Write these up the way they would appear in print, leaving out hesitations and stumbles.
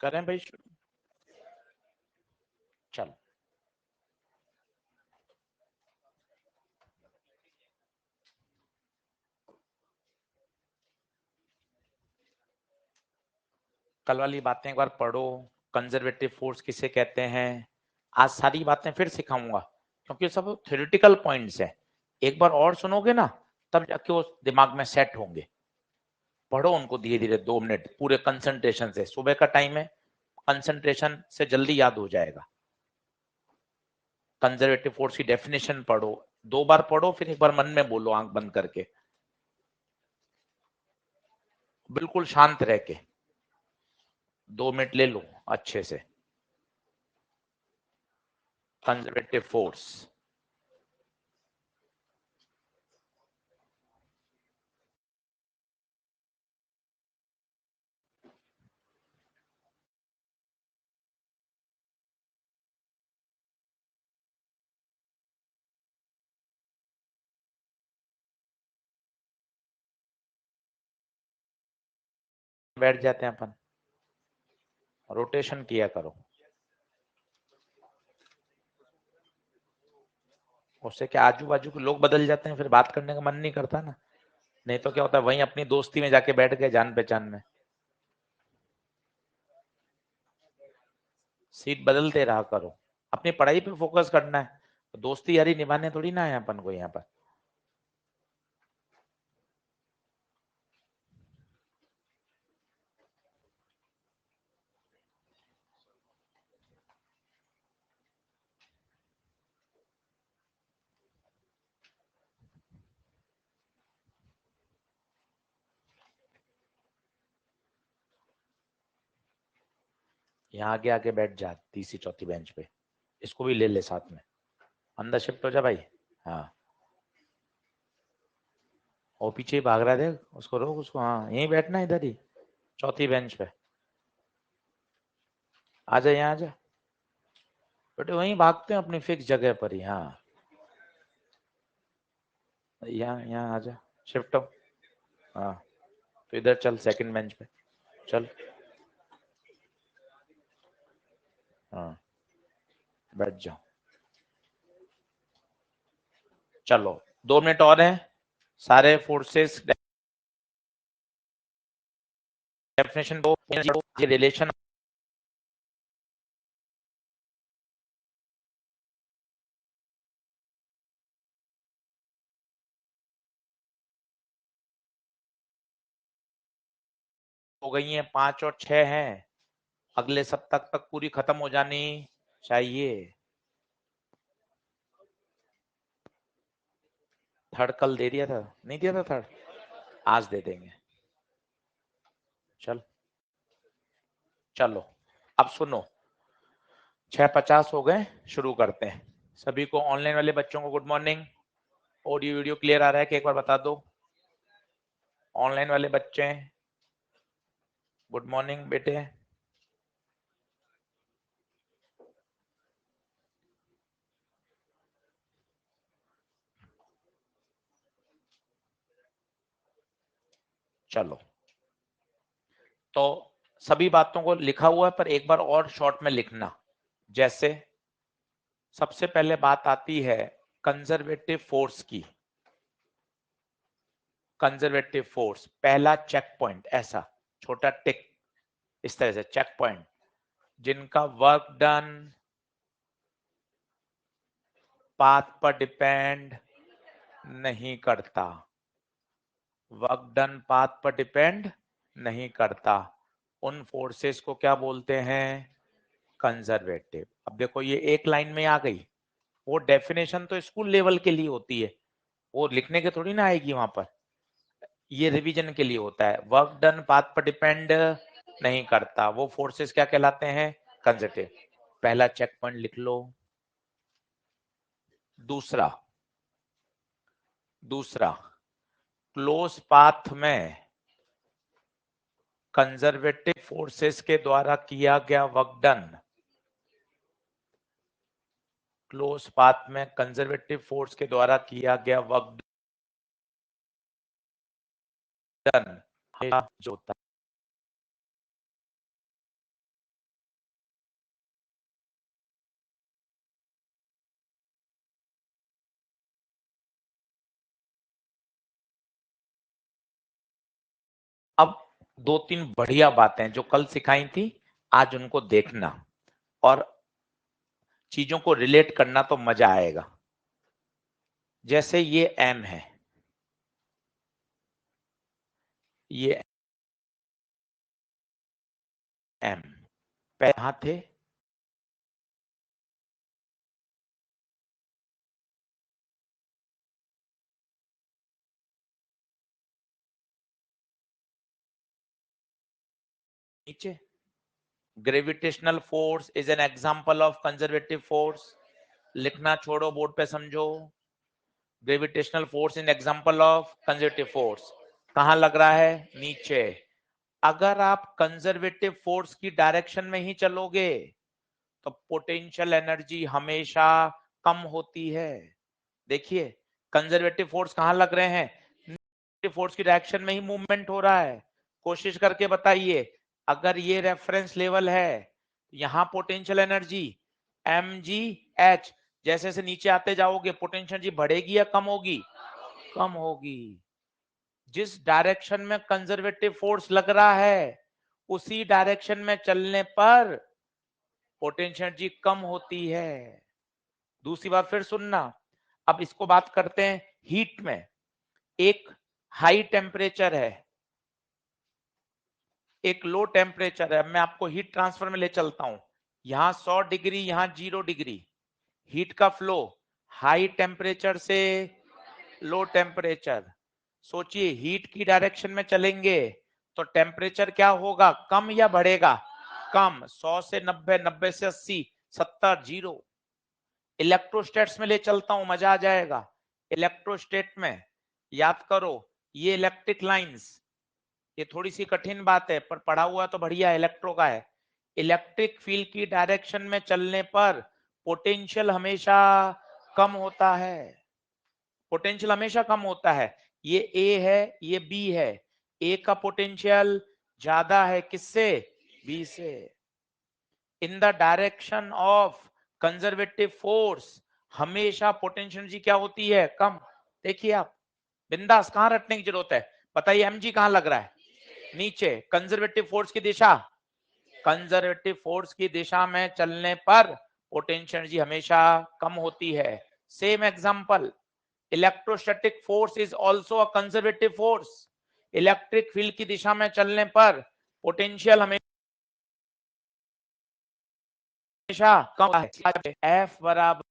करें भाई शुरू? चलो कल वाली बातें एक बार पढ़ो। कंजर्वेटिव फोर्स किसे कहते हैं, आज सारी बातें फिर सिखाऊंगा क्योंकि सब थ्योरेटिकल पॉइंट्स है। एक बार और सुनोगे ना तब जाके वो दिमाग में सेट होंगे। पढ़ो उनको धीरे धीरे 2 मिनट पूरे कंसंट्रेशन से, सुबह का टाइम है, कंसंट्रेशन से जल्दी याद हो जाएगा। कंजर्वेटिव फोर्स की डेफिनेशन पढ़ो, 2 बार पढ़ो, फिर एक बार मन में बोलो आंख बंद करके, बिल्कुल शांत रह के। 2 मिनट ले लो अच्छे से। कंजर्वेटिव फोर्स, बैठ जाते हैं अपन, रोटेशन किया करो, उससे क्या आजू बाजू के लोग बदल जाते हैं, फिर बात करने का मन नहीं करता ना। नहीं तो क्या होता है, वहीं अपनी दोस्ती में जाके बैठ गए, जान पहचान में। सीट बदलते रहा करो, अपनी पढ़ाई पे फोकस करना है, दोस्ती यारी निभाने थोड़ी ना है अपन को यहाँ पर। यहाँ आगे आगे बैठ जा, तीसरी चौथी बेंच पे, इसको भी ले ले साथ में, अंदर शिफ्ट हो जा भाई। हाँ, वो पीछे ही भाग रहा है, देख उसको, रोक उसको, हाँ यहीं बैठना, इधर ही चौथी बेंच पे। आजा यहाँ आजा बेटे, वहीं भागते हैं अपनी फिक्स जगह पर ही। हाँ, यहाँ यहाँ आजा, शिफ्ट हो। हाँ, तो इधर चल सेकंड बेंच पे, चल। हाँ, बैठ जाओ। चलो 2 मिनट और हैं। सारे फोर्सेस डेफिनेशन दो, रिलेशन हो गई हैं, 5 और 6 हैं, अगले सप्ताह तक पूरी खत्म हो जानी चाहिए। थर्ड कल दे दिया था, नहीं दिया था थर्ड, आज दे देंगे। चल, चलो अब सुनो, 6:50 हो गए, शुरू करते हैं। सभी को, ऑनलाइन वाले बच्चों को good morning. Audio video clear आ रहा है कि एक बार बता दो, ऑनलाइन वाले बच्चे गुड मॉर्निंग बेटे। चलो, तो सभी बातों को लिखा हुआ है पर एक बार और शॉर्ट में लिखना। जैसे सबसे पहले बात आती है कंजर्वेटिव फोर्स की। कंजर्वेटिव फोर्स, पहला चेक पॉइंट, ऐसा छोटा टिक, इस तरह से चेक पॉइंट, जिनका वर्क डन पाथ पर डिपेंड नहीं करता। वर्क डन पाथ पर डिपेंड नहीं करता, उन फोर्सेस को क्या बोलते हैं, कंजर्वेटिव। अब देखो ये एक लाइन में आ गई, वो डेफिनेशन तो स्कूल लेवल के लिए होती है, वो लिखने के थोड़ी ना आएगी वहां पर, ये रिवीजन के लिए होता है। वर्क डन पाथ पर डिपेंड नहीं करता, वो फोर्सेस क्या कहलाते हैं, कंजर्वेटिव। पहला चेक पॉइंट लिख लो। दूसरा, दूसरा क्लोज पाथ में कंजर्वेटिव फोर्सेस के द्वारा किया गया वर्क डन, क्लोज पाथ में कंजर्वेटिव फोर्स के द्वारा किया गया वर्क डन जो होता दो तीन बढ़िया बातें जो कल सिखाई थी, आज उनको देखना और चीजों को रिलेट करना तो मजा आएगा। जैसे ये m है, ये m पहले कहां थे, नीचे। Gravitational force is an example of conservative force. लिखना छोड़ो, बोर्ड पे समझो। Gravitational force in example of conservative force. कहां लग रहा है, नीचे। अगर आप कंजर्वेटिव फोर्स की डायरेक्शन में ही चलोगे तो पोटेंशियल एनर्जी हमेशा कम होती है। देखिए, कंजर्वेटिव फोर्स कहां लग रहे हैं, फोर्स की डायरेक्शन में ही मूवमेंट हो रहा है। कोशिश करके बताइए, अगर ये रेफरेंस लेवल है, यहां पोटेंशियल एनर्जी mgh, जैसे से नीचे आते जाओगे पोटेंशियल एनर्जी बढ़ेगी या कम होगी, कम होगी। जिस डायरेक्शन में कंजर्वेटिव फोर्स लग रहा है उसी डायरेक्शन में चलने पर पोटेंशियल एनर्जी कम होती है। दूसरी बात फिर सुनना, अब इसको बात करते हैं हीट में। एक हाई टेम्परेचर है, एक लो टेम्परेचर है। मैं आपको हीट ट्रांसफर में ले चलता हूं। यहां 100 डिग्री, यहां 0 डिग्री। हीट का फ्लो हाई टेम्परेचर से लो टेम्परेचर। सोचिए, हीट की डायरेक्शन में चलेंगे तो टेम्परेचर क्या होगा, कम या बढ़ेगा, कम। 100 से 90, 90 से 80, 70, 0। इलेक्ट्रोस्टेट्स में ले चलता हूं, मजा आ जाएगा। इलेक्ट्रोस्टेट में याद करो, ये इलेक्ट्रिक लाइंस, ये थोड़ी सी कठिन बात है पर पढ़ा हुआ तो बढ़िया इलेक्ट्रो का है। इलेक्ट्रिक फील्ड की डायरेक्शन में चलने पर पोटेंशियल हमेशा कम होता है। पोटेंशियल हमेशा कम होता है। ये ए है, ये बी है। ए का पोटेंशियल ज्यादा है किससे, बी से। In the direction of conservative force हमेशा पोटेंशियल एनर्जी क्या होती है, कम। देखिए आप, बिंदास, कहां रटने की जरूरत है, बताइए mg कहां लग रहा है, नीचे। कंजर्वेटिव फोर्स की दिशा, कंजर्वेटिव फोर्स की दिशा में चलने पर पोटेंशियल एनर्जी हमेशा कम होती है। Same example, electrostatic force is also a conservative force. Electric field की दिशा में चलने पर पोटेंशियल हमेशा कम है। F बराबर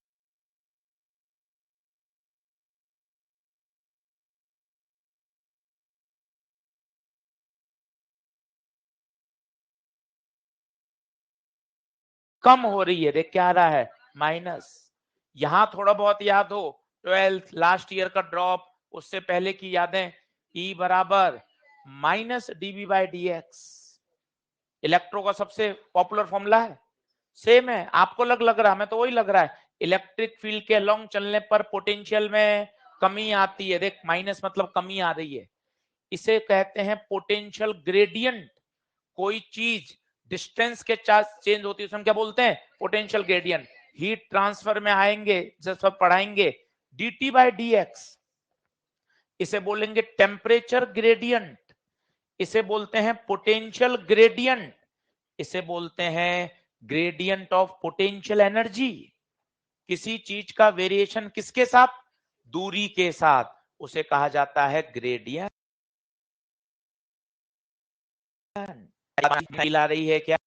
कम हो रही है, देख क्या आ रहा है, माइनस। यहां थोड़ा बहुत याद हो, 12th लास्ट ईयर का ड्रॉप, उससे पहले की यादें। E बराबर minus dB by dx। Electro का सबसे पॉपुलर फॉर्मूला है, सेम है। आपको लग रहा है, मैं तो वही लग रहा है। इलेक्ट्रिक फील्ड के अलोंग चलने पर पोटेंशियल में कमी आती है, देख माइनस मतलब कमी आ रही है। इसे कहते हैं पोटेंशियल ग्रेडियंट। कोई चीज डिस्टेंस के चार्ज चेंज होती है उसे हम क्या बोलते हैं, पोटेंशियल ग्रेडियंट। हीट ट्रांसफर में आएंगे जब सब पढ़ाएंगे, dt बाई dx, इसे बोलेंगे टेम्परेचर ग्रेडियंट, इसे बोलते हैं पोटेंशियल ग्रेडियंट, इसे बोलते हैं ग्रेडियंट ऑफ पोटेंशियल एनर्जी। किसी चीज का वेरिएशन किसके साथ, दूरी के साथ, उसे कहा जाता है ग्रेडियंट। ला रही है क्या,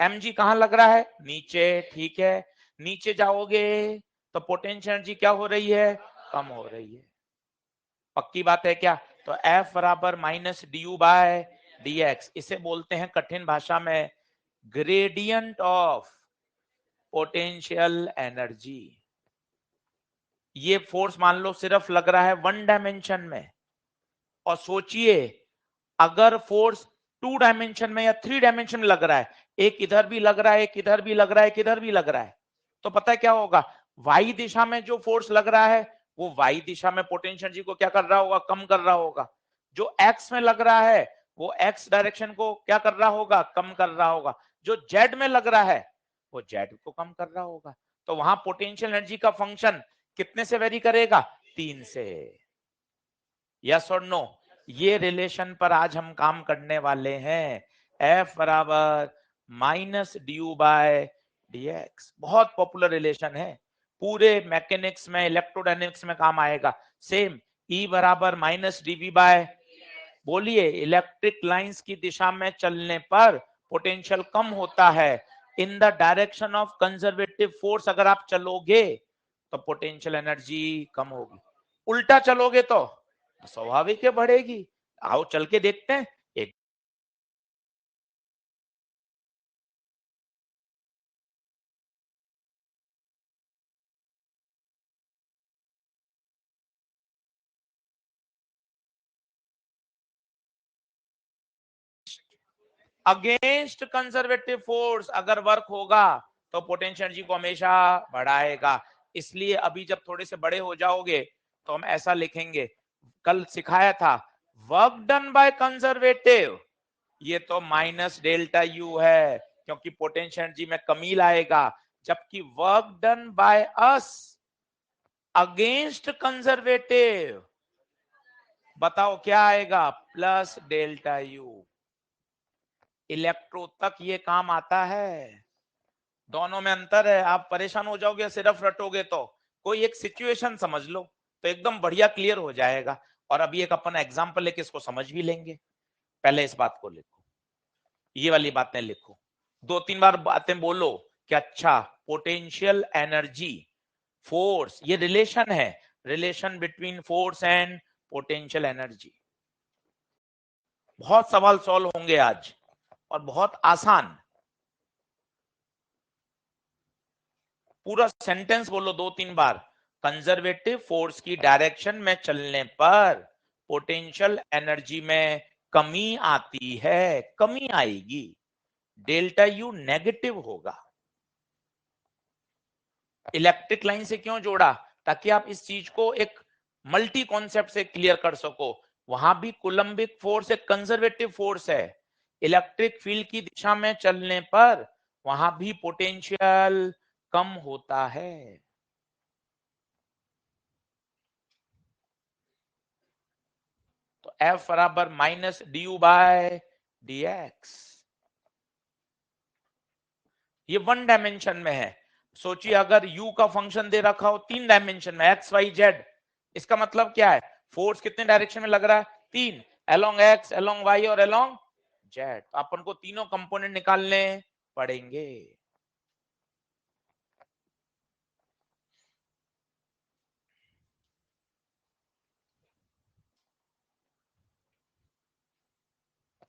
mg कहां लग रहा है, नीचे, ठीक है। नीचे जाओगे तो पोटेंशियल एनर्जी क्या हो रही है, कम हो रही है। पक्की बात है क्या, तो F बराबर माइनस डी बाय dx, इसे बोलते हैं कठिन भाषा में ग्रेडियंट ऑफ पोटेंशियल एनर्जी। ये फोर्स मान लो सिर्फ लग रहा है वन डायमेंशन में, और सोचिए अगर फोर्स टू डायमेंशन में या थ्री डायमेंशन में लग रहा है, एक इधर भी लग रहा है, एक इधर भी लग रहा है, एक इधर भी लग रहा है, तो पता है क्या होगा, वाई दिशा में जो फोर्स लग रहा है वो वाई दिशा में पोटेंशियल एनर्जी को क्या कर रहा होगा, कम कर रहा होगा। जो एक्स में लग रहा है वो एक्स डायरेक्शन को क्या कर रहा होगा, कम कर रहा होगा। जो जेड में लग रहा है वो जेड को कम कर रहा होगा। तो वहां पोटेंशियल एनर्जी का फंक्शन कितने से वेरी करेगा? 3 से। यस और नो? ये रिलेशन पर आज हम काम करने वाले हैं। F बराबर माइनस ड्यू बाय dx, बहुत पॉपुलर रिलेशन है, पूरे मैकेनिक्स में, इलेक्ट्रोडायनेमिक्स में काम आएगा। सेम E बराबर माइनस dv बाय, बोलिए, इलेक्ट्रिक लाइंस की दिशा में चलने पर पोटेंशियल कम होता है। In the direction of conservative force अगर आप चलोगे तो पोटेंशियल एनर्जी कम होगी, उल्टा चलोगे तो स्वाभाविक है बढ़ेगी। आओ चल के देखते हैं। एक अगेंस्ट कंजर्वेटिव फोर्स अगर वर्क होगा तो पोटेंशियल एनर्जी को हमेशा बढ़ाएगा। इसलिए अभी जब थोड़े से बड़े हो जाओगे तो हम ऐसा लिखेंगे, कल सिखाया था, वर्क डन बाय कंजर्वेटिव, ये तो माइनस डेल्टा यू है क्योंकि पोटेंशियल एनर्जी में कमी लाएगा, जबकि work done by us against conservative, बताओ क्या आएगा? Plus delta U. इलेक्ट्रो तक ये काम आता है, दोनों में अंतर है। आप परेशान हो जाओगे सिर्फ रटोगे तो, कोई एक सिचुएशन समझ लो तो एकदम बढ़िया क्लियर हो जाएगा। और अभी एक अपन एग्जांपल लेके इसको समझ भी लेंगे। पहले इस बात को लिखो, ये वाली बातें लिखो, 2-3 बार बातें बोलो कि अच्छा पोटेंशियल एनर्जी फोर्स, ये रिलेशन है, relation between force and potential energy. बहुत सवाल सॉल्व होंगे आज और बहुत आसान। पूरा सेंटेंस बोलो 2-3 बार, कंजर्वेटिव फोर्स की डायरेक्शन में चलने पर पोटेंशियल एनर्जी में कमी आती है, कमी आएगी, डेल्टा यू नेगेटिव होगा। इलेक्ट्रिक लाइन से क्यों जोड़ा? ताकि आप इस चीज को एक मल्टी कॉन्सेप्ट से क्लियर कर सको। वहां भी कूलम्बिक फोर्स एक कंजर्वेटिव फोर्स है, इलेक्ट्रिक फील्ड की दिशा में चलने पर वहां भी पोटेंशियल कम होता है। तो F बराबर माइनस ड्यू बाय dx, ये 1 डायमेंशन में है। सोचिए अगर u का फंक्शन दे रखा हो 3 डायमेंशन में, x y z, इसका मतलब क्या है? फोर्स कितने डायरेक्शन में लग रहा है? 3, अलोंग x, अलोंग y और अलोंग z। तो अपन को तीनों कंपोनेंट निकालने पड़ेंगे।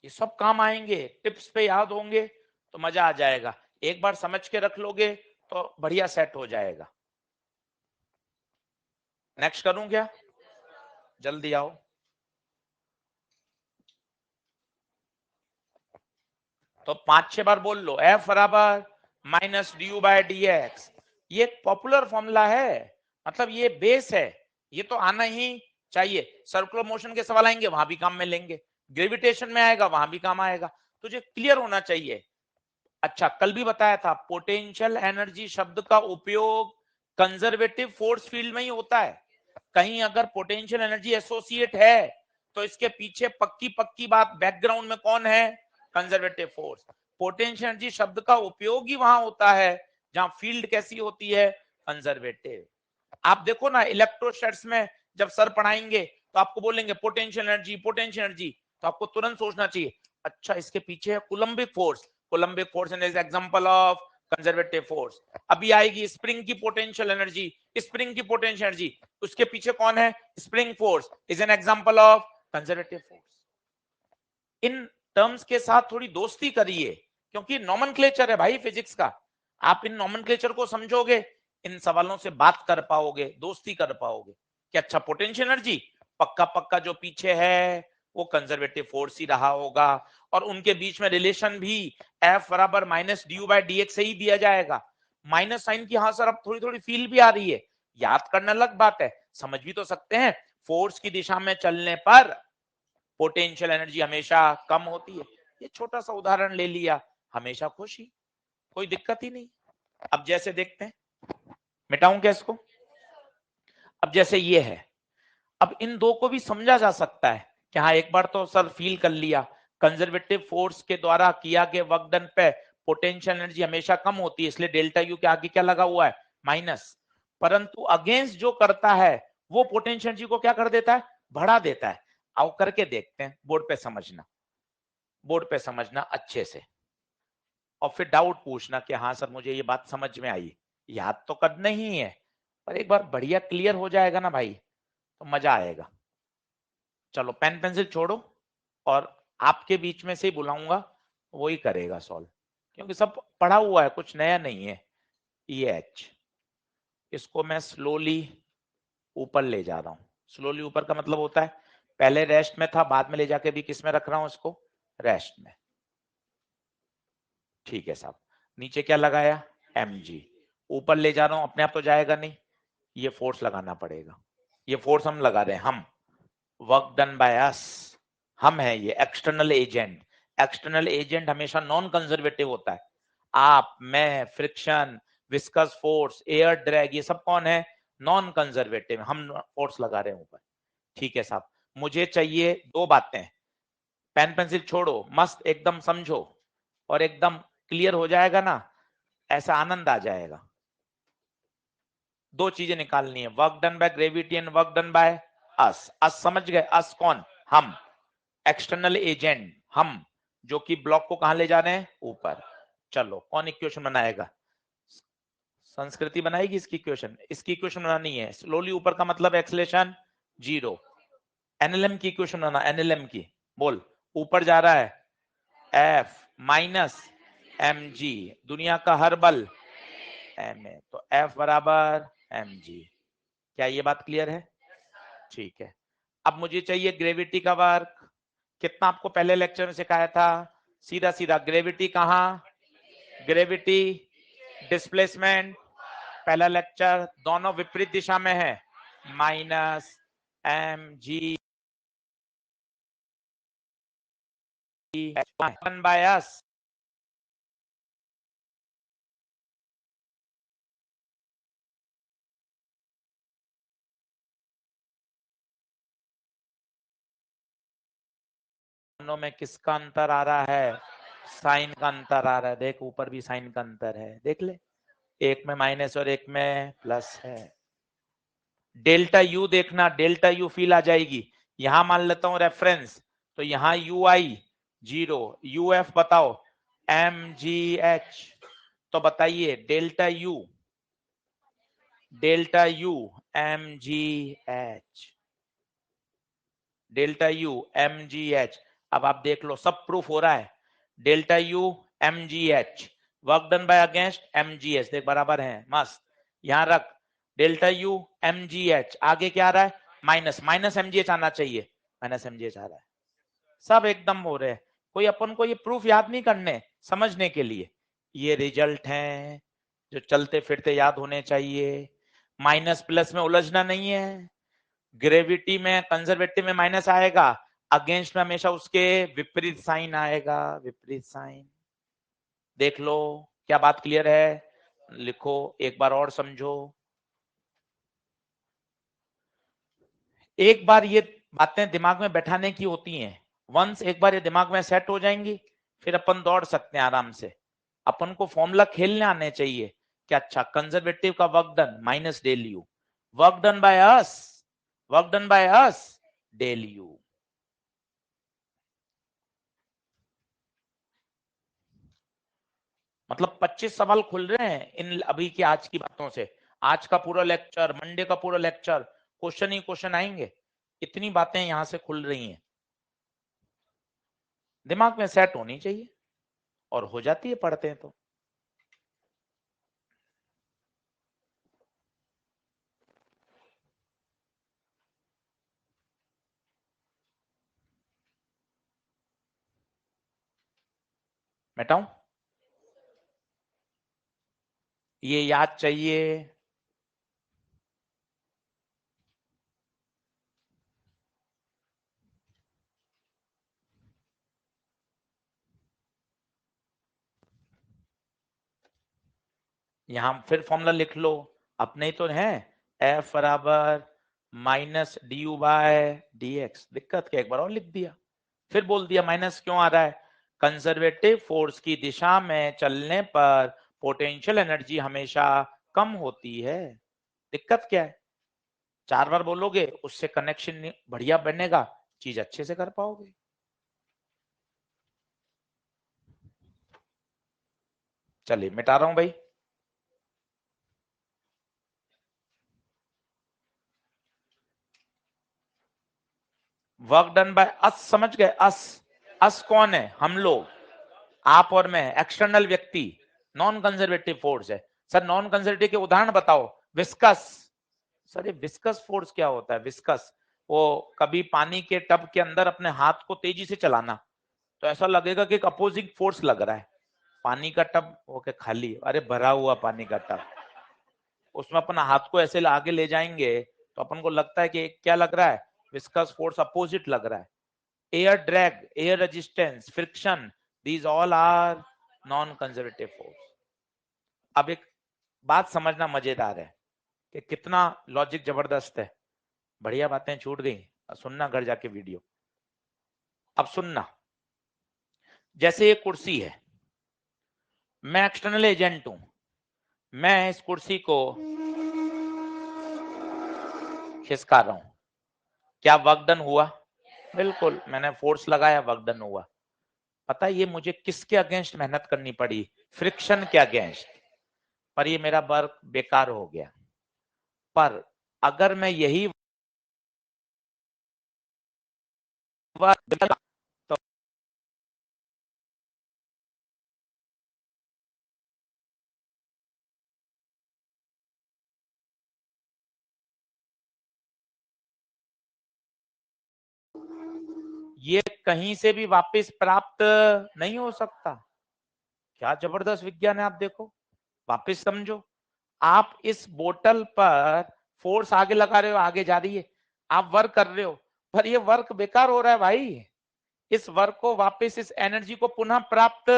ये सब काम आएंगे, टिप्स पे याद होंगे तो मजा आ जाएगा। एक बार समझ के रख लोगे तो बढ़िया सेट हो जाएगा। नेक्स्ट करूं क्या? जल्दी आओ। तो 5-6 बार बोल लो, F बराबर माइनस ड्यू बाय dx। ये एक पॉपुलर फॉर्मूला है, मतलब ये बेस है, ये तो आना ही चाहिए। सर्कुलर मोशन के सवाल आएंगे वहां भी काम में लेंगे, ग्रेविटेशन में आएगा वहां भी काम आएगा, तुझे क्लियर होना चाहिए। अच्छा कल भी बताया था, पोटेंशियल एनर्जी शब्द का उपयोग कंजर्वेटिव फोर्स फील्ड में ही होता है। कहीं अगर पोटेंशियल एनर्जी एसोसिएट है तो इसके पीछे पक्की पक्की बात, बैकग्राउंड में कौन है? Conservative force. पोटेंशियल एनर्जी शब्द का उपयोग ही वहां होता है जहां फील्ड कैसी होती है? कंजर्वेटिव। आप देखो ना इलेक्ट्रोस्टैट्स में जब सर पढ़ाएंगे तो आपको बोलेंगे पोटेंशियल एनर्जी, पोटेंशियल एनर्जी, तो आपको तुरंत सोचना चाहिए अच्छा इसके पीछे है Coulombic force, Coulombic force is example of conservative force. अभी आएगी स्प्रिंग की पोटेंशियल एनर्जी, स्प्रिंग की पोटेंशियल एनर्जी, उसके पीछे कौन है? Spring force is an example of conservative force. In terms के साथ थोड़ी दोस्ती करिए क्योंकि नॉमेनक्लेचर है भाई फिजिक्स का। आप इन नॉमेनक्लेचर को समझोगे, इन सवालों से बात कर पाओगे, दोस्ती कर पाओगे कि अच्छा पोटेंशियल एनर्जी पक्का पक्का जो पीछे है वो कंजर्वेटिव फोर्स ही रहा होगा, और उनके बीच में रिलेशन भी F बराबर माइनस ड्यू बाय dx से ही दिया जाएगा। माइनस साइन की हाँ सर अब थोड़ी थोड़ी फील भी आ रही है, याद करना अलग बात है, समझ भी तो सकते हैं। फोर्स की दिशा में चलने पर पोटेंशियल एनर्जी हमेशा कम होती है। ये छोटा सा उदाहरण ले लिया, हमेशा खुश ही, कोई दिक्कत ही नहीं। अब जैसे देखते हैं, मिटाऊं क्या इसको? अब जैसे ये है, अब इन दो को भी समझा जा सकता है कि हाँ, एक बार तो सर फील कर लिया, कंजर्वेटिव फोर्स के द्वारा किया गया वर्क डन पे पोटेंशियल एनर्जी हमेशा कम होती है, इसलिए डेल्टा यू के आगे क्या लगा हुआ है? माइनस। परंतु अगेंस्ट जो करता है वो पोटेंशियल एनर्जी को क्या कर देता है? बढ़ा देता है। आओ करके देखते हैं, बोर्ड पे समझना, बोर्ड पे समझना अच्छे से, और फिर डाउट पूछना कि हाँ सर मुझे ये बात समझ में आई। याद तो करना ही है, पर एक बार बढ़िया क्लियर हो जाएगा ना भाई, तो मजा आएगा। चलो पेन पेंसिल छोड़ो, और आपके बीच में से ही बुलाऊंगा, वो ही करेगा सॉल्व, क्योंकि सब पढ़ा हुआ है, कुछ नया नहीं है। ये एच, इसको मैं स्लोली ऊपर ले जा रहा हूं। स्लोली ऊपर का मतलब होता है पहले रेस्ट में था, बाद में ले जाके भी किस में रख रहा हूं इसको? रेस्ट में। ठीक है साहब, नीचे क्या लगाया? mg। ऊपर ले जा रहा हूं, अपने आप तो जाएगा नहीं, ये फोर्स लगाना पड़ेगा। ये फोर्स हम लगा रहे हैं, हम, वर्क डन बाय अस, हम है ये एक्सटर्नल एजेंट। एक्सटर्नल एजेंट हमेशा नॉन कंजर्वेटिव होता है। आप, मैं, friction, viscous force, air drag, ये सब कौन है? Non conservative. हम फोर्स लगा रहे हैं ऊपर। ठीक है साहब, मुझे चाहिए दो बातें, पेन पेंसिल छोड़ो, मस्त एकदम समझो, और एकदम क्लियर हो जाएगा ना, ऐसा आनंद आ जाएगा। दो चीजें निकालनी है, work done by gravity and work done by us. Us समझ गए? अस कौन? हम, एक्सटर्नल एजेंट हम, जो कि ब्लॉक को कहां ले जा रहे हैं? ऊपर। चलो कौन इक्वेशन बनाएगा? संस्कृति बनाएगी इसकी इक्वेशन। इसकी इक्वेशन बनानी है, स्लोली ऊपर का मतलब एक्सेलेरेशन 0। एनएलएम की इक्वेशन बनाना, एनएलएम की, बोल। ऊपर जा रहा है एफ माइनस एम जी, दुनिया का हर बल एम ए, तो एफ बराबर एम जी। क्या ये बात क्लियर है? ठीक है। अब मुझे चाहिए ग्रेविटी का वर्क। कितना आपको पहले लेक्चर में सिखाया था? सीधा सीधा ग्रेविटी कहां? ग्रेविटी, डिस्प्लेसमेंट, पहला लेक्चर, दोनों विपरीत दिशा में है, minus M G by S. दोनों में किसका अंतर आ रहा है? साइन का अंतर आ रहा है। देख ऊपर भी साइन का अंतर है, देख ले, एक में माइनस और एक में प्लस है। डेल्टा यू देखना, डेल्टा यू फील आ जाएगी। यहां मान लेता हूं रेफरेंस, तो यहां यू आई 0, यू एफ बताओ एम जी एच। तो बताइए delta U, delta U M G H, delta U M G H. अब आप देख लो, सब प्रूफ हो रहा है। Delta U M G H, work done by against M G H, देख बराबर है, मस्त। यहां रख delta U M G H, आगे क्या आ रहा है? Minus, minus M G H आना चाहिए, माइनस एम जी एच आ रहा है। सब एकदम हो रहे हैं। कोई अपन को ये प्रूफ याद नहीं करने, समझने के लिए ये रिजल्ट हैं जो चलते फिरते याद होने चाहिए। माइनस प्लस में उलझना नहीं है। ग्रेविटी में, कंजर्वेटिव में माइनस आएगा, अगेंस्ट में हमेशा उसके विपरीत साइन आएगा, विपरीत साइन। देख लो, क्या बात क्लियर है? लिखो एक बार और समझो। एक बार ये बातें दिमाग में बैठाने की होती हैं। वंस एक बार ये दिमाग में सेट हो जाएंगी, फिर अपन दौड़ सकते हैं आराम से। अपन को फॉर्मूला खेलने आने चाहिए कि अच्छा, कंजर्वेटिव का work done minus del U, work done by us, work done by us del U. मतलब 25 सवाल खुल रहे हैं इन अभी की आज की बातों से। आज का पूरा लेक्चर, मंडे का पूरा लेक्चर, क्वेश्चन ही क्वेश्चन आएंगे। इतनी बातें यहां से खुल रही हैं, दिमाग में सेट होनी चाहिए, और हो जाती है पढ़ते हैं तो। मिटाऊं? ये याद चाहिए। यहां फिर फॉर्मूला लिख लो, अपने ही तो है, F बराबर minus D by D X. दिक्कत क्या, एक बार और लिख दिया, फिर बोल दिया माइनस क्यों आ रहा है, कंजर्वेटिव फोर्स की दिशा में चलने पर पोटेंशियल एनर्जी हमेशा कम होती है। दिक्कत क्या है, 4 बार बोलोगे उससे कनेक्शन बढ़िया बनेगा, चीज अच्छे से कर पाओगे। चलिए मिटा रहा हूं भाई। वर्क डन बाय अस, समझ गए, अस कौन है, हम लोग, आप और मैं, एक्सटर्नल व्यक्ति, नॉन कंजर्वेटिव फोर्स है। सर नॉन कंजर्वेटिव के उदाहरण बताओ, विस्कस। सर ये विस्कस फोर्स क्या होता है, विस्कस, वो कभी पानी के टब के अंदर अपने हाथ को तेजी से चलाना, तो ऐसा लगेगा कि एक अपोजिंग फोर्स लग रहा है। पानी का टब ओके खाली, अरे भरा हुआ पानी का टब, उसमें अपना हाथ को ऐसे आगे ले जाएंगे तो अपन को लगता है कि क्या लग रहा है, विस्कस फोर्स अपोजिट लग रहा है। Air drag, air resistance, friction, these all are non conservative force. अब एक बात समझना मजेदार है कि कितना लॉजिक जबरदस्त है, बढ़िया बातें छूट गई, सुनना घर जाके वीडियो। अब सुनना, जैसे ये कुर्सी है, मैं एक्सटर्नल एजेंट हूं, मैं इस कुर्सी को खिसका रहा हूं, क्या वर्क डन हुआ, बिल्कुल मैंने फोर्स लगाया, वर्क डन हुआ। पता है ये मुझे किसके अगेंस्ट मेहनत करनी पड़ी, फ्रिक्शन के अगेंस्ट, पर ये मेरा वर्क बेकार हो गया। पर अगर मैं यही वर्क, तो ये कहीं से भी वापस प्राप्त नहीं हो सकता। क्या जबरदस्त विज्ञान है, आप देखो, वापस समझो, आप इस बोतल पर फोर्स आगे लगा रहे हो, आगे जा रही है, आप वर्क कर रहे हो, पर ये वर्क बेकार हो रहा है भाई। इस वर्क को वापस, इस एनर्जी को पुनः प्राप्त,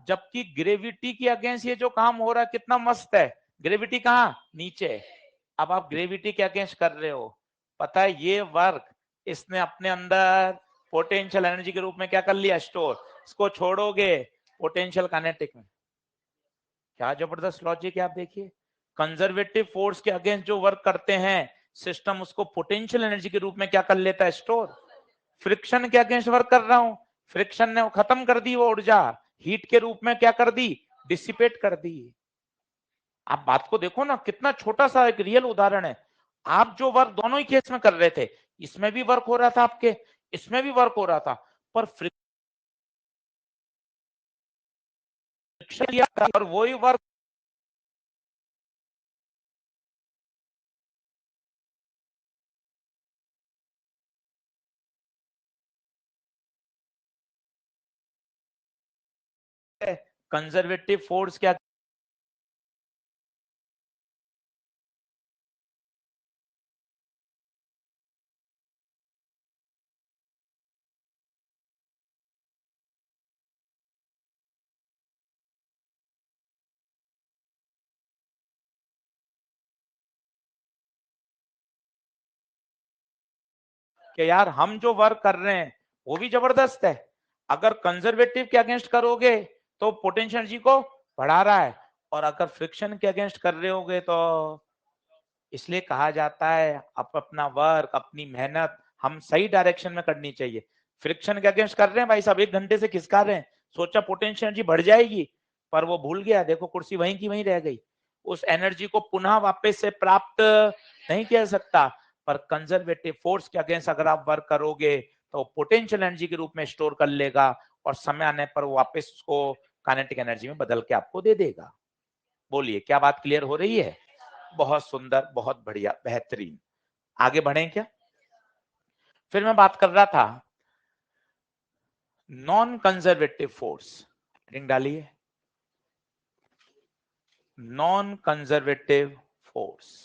जबकि ग्रेविटी के अगेंस्ट ये जो काम हो रहा है कितना मस्त है, ग्रेविटी कहाँ, नीचे, अब आप ग्रेविटी के अगेंस्ट कर रहे हो, पता है ये वर्क इसने अपने अंदर पोटेंशियल एनर्जी के रूप में क्या कर लिया, स्टोर, इसको छोड़ोगे पोटेंशियल काइनेटिक में। क्या जबरदस्त लॉजिक है, आप देखिए, कंजर्वेटिव फोर्स के अगेंस्ट जो वर्क करते हैं सिस्टम, उसको पोटेंशियल एनर्जी के रूप में क्या कर लेता है, स्टोर। फ्रिक्शन के अगेंस्ट वर्क कर रहा हूं, फ्रिक्शन ने खत्म कर दी वो ऊर्जा, हीट के रूप में क्या कर दी, डिसिपेट कर दी। आप बात को देखो ना, कितना छोटा सा एक रियल उदाहरण है। आप जो वर्क दोनों ही केस में कर रहे थे, इसमें भी वर्क हो रहा था आपके, इसमें भी वर्क हो रहा था, पर फ्रिक्शन लिया था और वही वर्क कंजर्वेटिव फोर्स क्या, कि यार हम जो वर्क कर रहे हैं वो भी जबरदस्त है, अगर कंजर्वेटिव के अगेंस्ट करोगे तो पोटेंशियल एनर्जी को बढ़ा रहा है, और अगर फ्रिक्शन के अगेंस्ट कर रहे होगे तो, इसलिए कहा जाता है आप अपना वर्क, अपनी मेहनत हम सही डायरेक्शन में करनी चाहिए। फ्रिक्शन के अगेंस्ट कर रहे हैं भाई साहब, 1 घंटे से खिसका रहे हैं, सोचा पोटेंशियल एनर्जी बढ़ जाएगी, पर वो भूल गया, देखो कुर्सी वहीं की वहीं रह गई, उस एनर्जी को पुनः वापस से प्राप्त नहीं किया सकता। पर कंजर्वेटिव फोर्स के अगेंस्ट अगर आप वर्क करोगे तो पोटेंशियल एनर्जी के रूप में स्टोर कर लेगा, और समय आने पर वापस उसको काइनेटिक एनर्जी में बदल के आपको दे देगा। बोलिए क्या बात क्लियर हो रही है, बहुत सुंदर, बहुत बढ़िया, बेहतरीन। आगे बढ़े क्या, फिर मैं बात कर रहा था नॉन कंजर्वेटिव फोर्स, रिंग डालिए, non conservative force,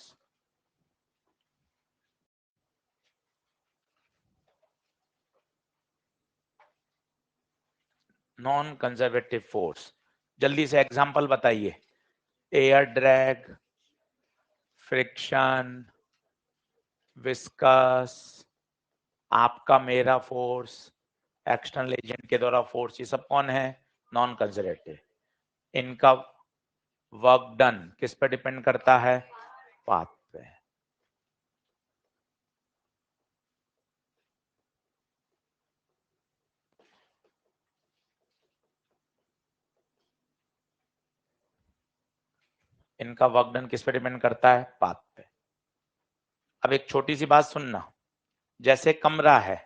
non conservative force, जल्दी से एग्जांपल बताइए, एयर ड्रैग, फ्रिक्शन, विस्कस, आपका मेरा फोर्स, एक्सटर्नल एजेंट के द्वारा फोर्स, ये सब कौन है? Non conservative. इनका वर्क डन किस पे डिपेंड करता है? पाथ पे। इनका वर्क डन किस पे डिपेंड करता है? पाथ पे। अब एक छोटी सी बात सुनना, जैसे कमरा है,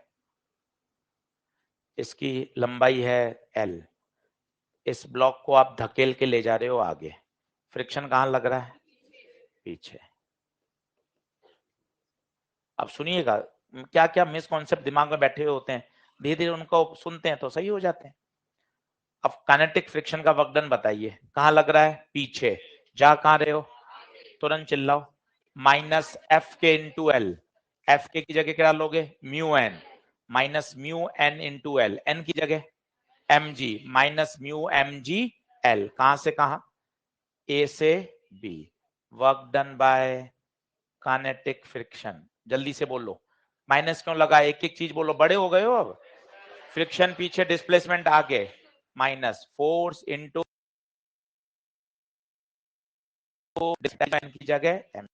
इसकी लंबाई है L, इस ब्लॉक को आप धकेल के ले जा रहे हो आगे, फ्रिक्शन कहां लग रहा है? पीछे। अब सुनिएगा, क्या क्या मिसकॉन्सेप्ट दिमाग में बैठे हुए होते हैं, धीरे धीरे उनको सुनते हैं तो सही हो जाते हैं। अब काइनेटिक फ्रिक्शन का वर्क डन बताइए, कहां लग रहा है? पीछे। जा कहां रहे हो? तुरंत चिल्लाओ। माइनस एफ के इंटू एल, एफ के की जगह क्या लोगे? Mu N, minus mu N into L, N की जगह M G, minus mu M G L. कहां से कहां? ए से B. Work done by kinetic friction. जल्दी से बोलो, माइनस क्यों लगा? एक एक चीज बोलो, बड़े हो गए हो अब। फ्रिक्शन पीछे, डिस्प्लेसमेंट आगे, माइनस फोर्स इंटू डिस्प्लेसमेंट की जगह एम।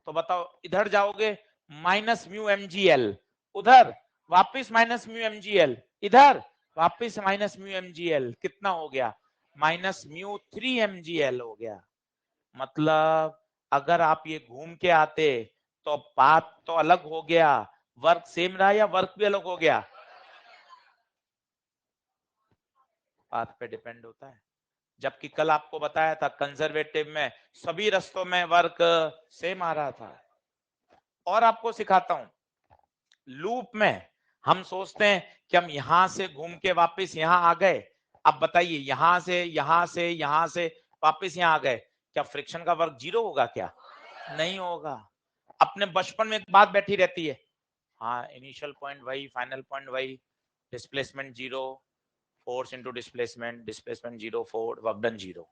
तो बताओ, इधर जाओगे minus mu M G L, उधर वापिस minus mu M G L, इधर वापिस minus mu M G L, कितना हो गया? Minus mu 3 M G L हो गया। मतलब अगर आप ये घूम के आते तो पाथ तो अलग हो गया, वर्क सेम रहा या वर्क भी अलग हो गया? पाथ पे डिपेंड होता है। जबकि कल आपको बताया था कंजर्वेटिव में सभी रास्तों में वर्क सेम आ रहा था। और आपको सिखाता हूं, लूप में हम सोचते हैं कि हम यहां से घूम के वापस यहां आ गए। अब बताइए, यहां से यहां से यहां से वापस यहां आ गए, क्या फ्रिक्शन का वर्क जीरो होगा? क्या नहीं होगा। अपने बचपन में एक बात बैठी रहती है, हाँ इनिशियल पॉइंट वही, फाइनल पॉइंट वही, displacement zero, force into displacement, displacement zero, force, work done zero.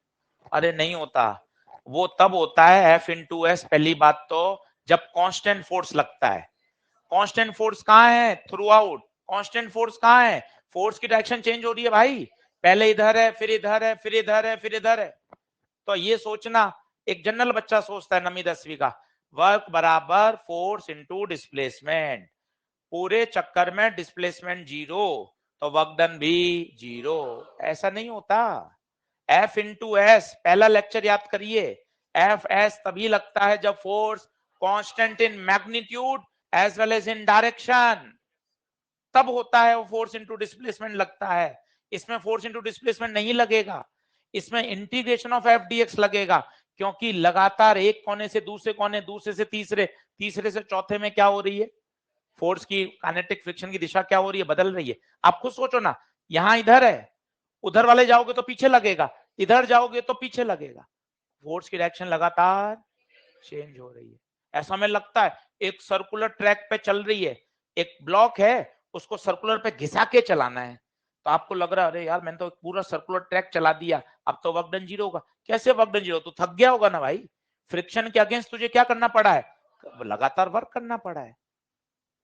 अरे नहीं होता, वो तब होता है F इंटू एस। पहली बात तो जब कांस्टेंट फोर्स लगता है। कांस्टेंट फोर्स कहाँ है? Through out. कांस्टेंट फोर्स कहाँ है? फोर्स की डायरेक्शन चेंज हो रही है भाई, पहले इधर है, फिर इधर है, फिर इधर है, फिर इधर है। तो ये सोचना, एक जनरल बच्चा सोचता है 9वीं 10वीं का, वर्क बराबर फोर्स इनटू डिस्प्लेसमेंट, पूरे चक्कर में डिस्प्लेसमेंट जीरो तो वर्क डन भी जीरो। ऐसा नहीं होता। F इंटू एस, पहला लेक्चर याद करिए, एफ एस तभी लगता है जब force constant in magnitude as well as in direction, तब होता है वो फोर्स इनटू डिस्प्लेसमेंट लगता है। इसमें फोर्स इनटू डिस्प्लेसमेंट नहीं लगेगा, इसमें इंटीग्रेशन ऑफ एफ डीएक्स लगेगा, क्योंकि लगातार एक कोने से दूसरे कोने, दूसरे से तीसरे, तीसरे से चौथे में क्या हो रही है? फोर्स की, काइनेटिक फ्रिक्शन की दिशा क्या हो रही है? बदल रही है। आप खुद सोचो ना, यहां इधर है, उधर वाले जाओगे तो पीछे लगेगा, इधर जाओगे तो पीछे लगेगा। फोर्स की डायरेक्शन लगातार चेंज हो रही है। ऐसा हमें लगता है एक सर्कुलर ट्रैक पे चल रही है, एक ब्लॉक है, उसको सर्कुलर पे घिसा के चलाना है, तो आपको लग रहा है अरे यार मैंने तो पूरा सर्कुलर ट्रैक चला दिया, अब तो वर्क डन जीरो होगा। कैसे वर्क डन जीरो? तो थक गया होगा ना भाई, फ्रिक्शन के अगेंस्ट तुझे क्या करना पड़ा है? लगातार वर्क करना पड़ा है।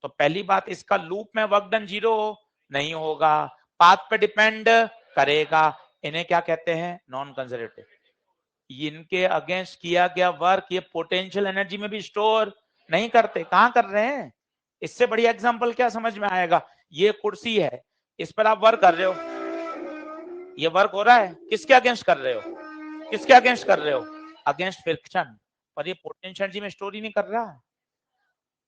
तो पहली बात, इसका लूप में वर्क डन जीरो नहीं होगा, पाथ पे डिपेंड करेगा। इन्हें क्या कहते हैं? Non conservative. इनके अगेंस्ट किया गया वर्क ये पोटेंशियल एनर्जी में भी स्टोर नहीं करते। कहां कर रहे हैं? इससे बढ़िया एग्जांपल क्या समझ में आएगा? ये कुर्सी है, इस पर आप वर्क कर रहे हो, ये वर्क हो रहा है, किसके अगेंस्ट कर रहे हो? किसके अगेंस्ट कर रहे हो? Against friction. पर ये पोटेंशियल एनर्जी में स्टोर ही नहीं कर रहा,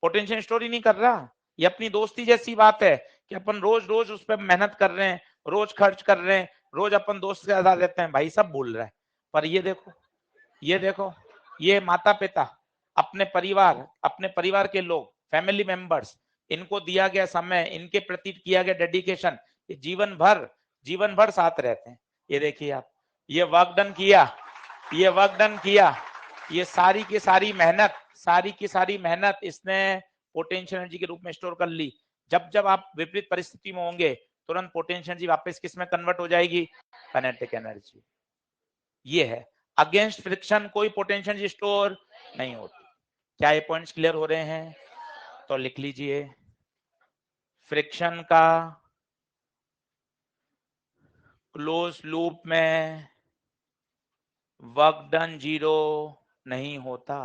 पोटेंशियल स्टोर ही नहीं कर रहा। ये अपनी दोस्ती जैसी बात है कि अपन रोज रोज उस पर मेहनत कर रहे हैं, रोज खर्च कर रहे हैं, रोज अपन दोस्त के आधार रहते हैं, भाई सब भूल रहा है। पर ये देखो, ये देखो, ये माता पिता, अपने परिवार के लोग, फैमिली मेंबर्स, इनको दिया गया समय, इनके प्रति किया गया डेडिकेशन, ये जीवन भर साथ रहते हैं। ये देखिए आप, ये वर्क डन किया, ये वर्क डन किया, ये सारी की सारी मेहनत इसने पोटेंशियल एनर्जी के रूप में स्टोर कर ली। जब जब आप विपरीत परिस्थिति में होंगे तुरंत पोटेंशियल एनर्जी वापस किस में कन्वर्ट हो जाएगी, काइनेटिक एनर्जी। ये है, अगेंस्ट फ्रिक्शन कोई पोटेंशियल एनर्जी स्टोर नहीं होती। क्या ये पॉइंट्स क्लियर हो रहे हैं? तो लिख लीजिए, फ्रिक्शन का क्लोज लूप में वर्क डन 0 नहीं होता,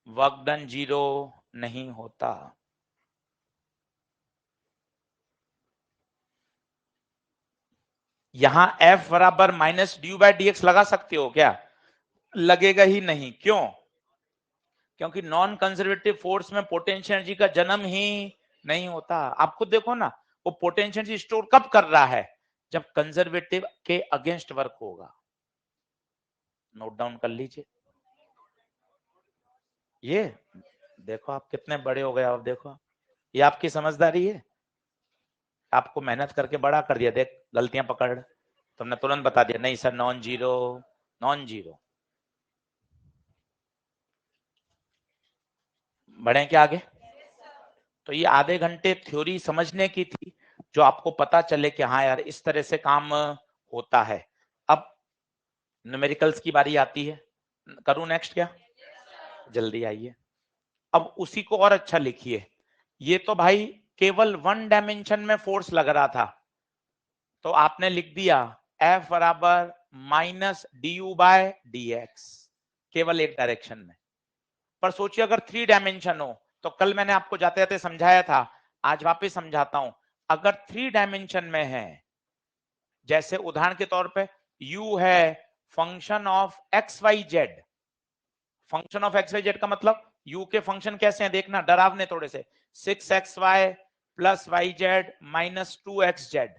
वर्क डन 0 नहीं होता। यहां F बराबर minus D U by D X लगा सकते हो क्या? लगेगा ही नहीं। क्यों? क्योंकि नॉन कंजर्वेटिव फोर्स में पोटेंशियल एनर्जी का जन्म ही नहीं होता। आप खुद देखो ना, वो पोटेंशियल एनर्जी स्टोर कब कर रहा है? जब कंजर्वेटिव के अगेंस्ट वर्क होगा। नोट डाउन कर लीजिए। ये देखो आप कितने बड़े हो गए। आप देखो, ये आपकी समझदारी है। आपको मेहनत करके बड़ा कर दिया, देख गलतियां पकड़, तुमने तुरंत बता दिया नहीं sir non zero, non zero. बढ़े क्या आगे? तो ये आधे घंटे थ्योरी समझने की थी, जो आपको पता चले कि हाँ यार इस तरह से काम होता है। अब न्यूमेरिकल्स की बारी आती है। करूं नेक्स्ट क्या? जल्दी आइए। अब उसी को और अच्छा लिखिए। ये तो भाई केवल वन डायमेंशन में फोर्स लग रहा था, तो आपने लिख दिया F बराबर minus D U by D X, केवल एक डायरेक्शन में। पर सोचिए अगर 3 डायमेंशन हो, तो कल मैंने आपको जाते जाते समझाया था, आज वापस समझाता हूं। अगर 3 डायमेंशन में है, जैसे उदाहरण के तौर पे u है function of X Y Z. Function of X Y Z का मतलब u के फंक्शन कैसे हैं देखना, डरावने थोड़े से। 6xy plus Y Z minus 2xz।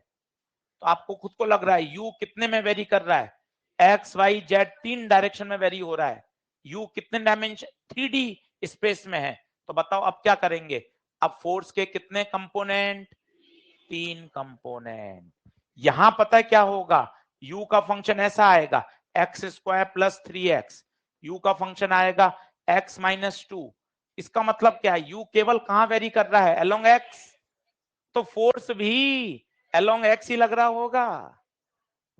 तो आपको खुद को लग रहा है u कितने में वेरी कर रहा है? एक्स वाई जेड 3 डायरेक्शन में वेरी हो रहा है। u कितने डायमेंशन? 3D स्पेस में है। तो बताओ अब क्या करेंगे? अब फोर्स के कितने कंपोनेंट? 3 कंपोनेंट। यहां पता है क्या होगा? u का फंक्शन ऐसा आएगा x square plus 3x, u का फंक्शन आएगा x माइनस 2। इसका मतलब क्या है? u केवल कहां वेरी कर रहा है? Along x। तो फोर्स भी अलोंग x ही लग रहा होगा।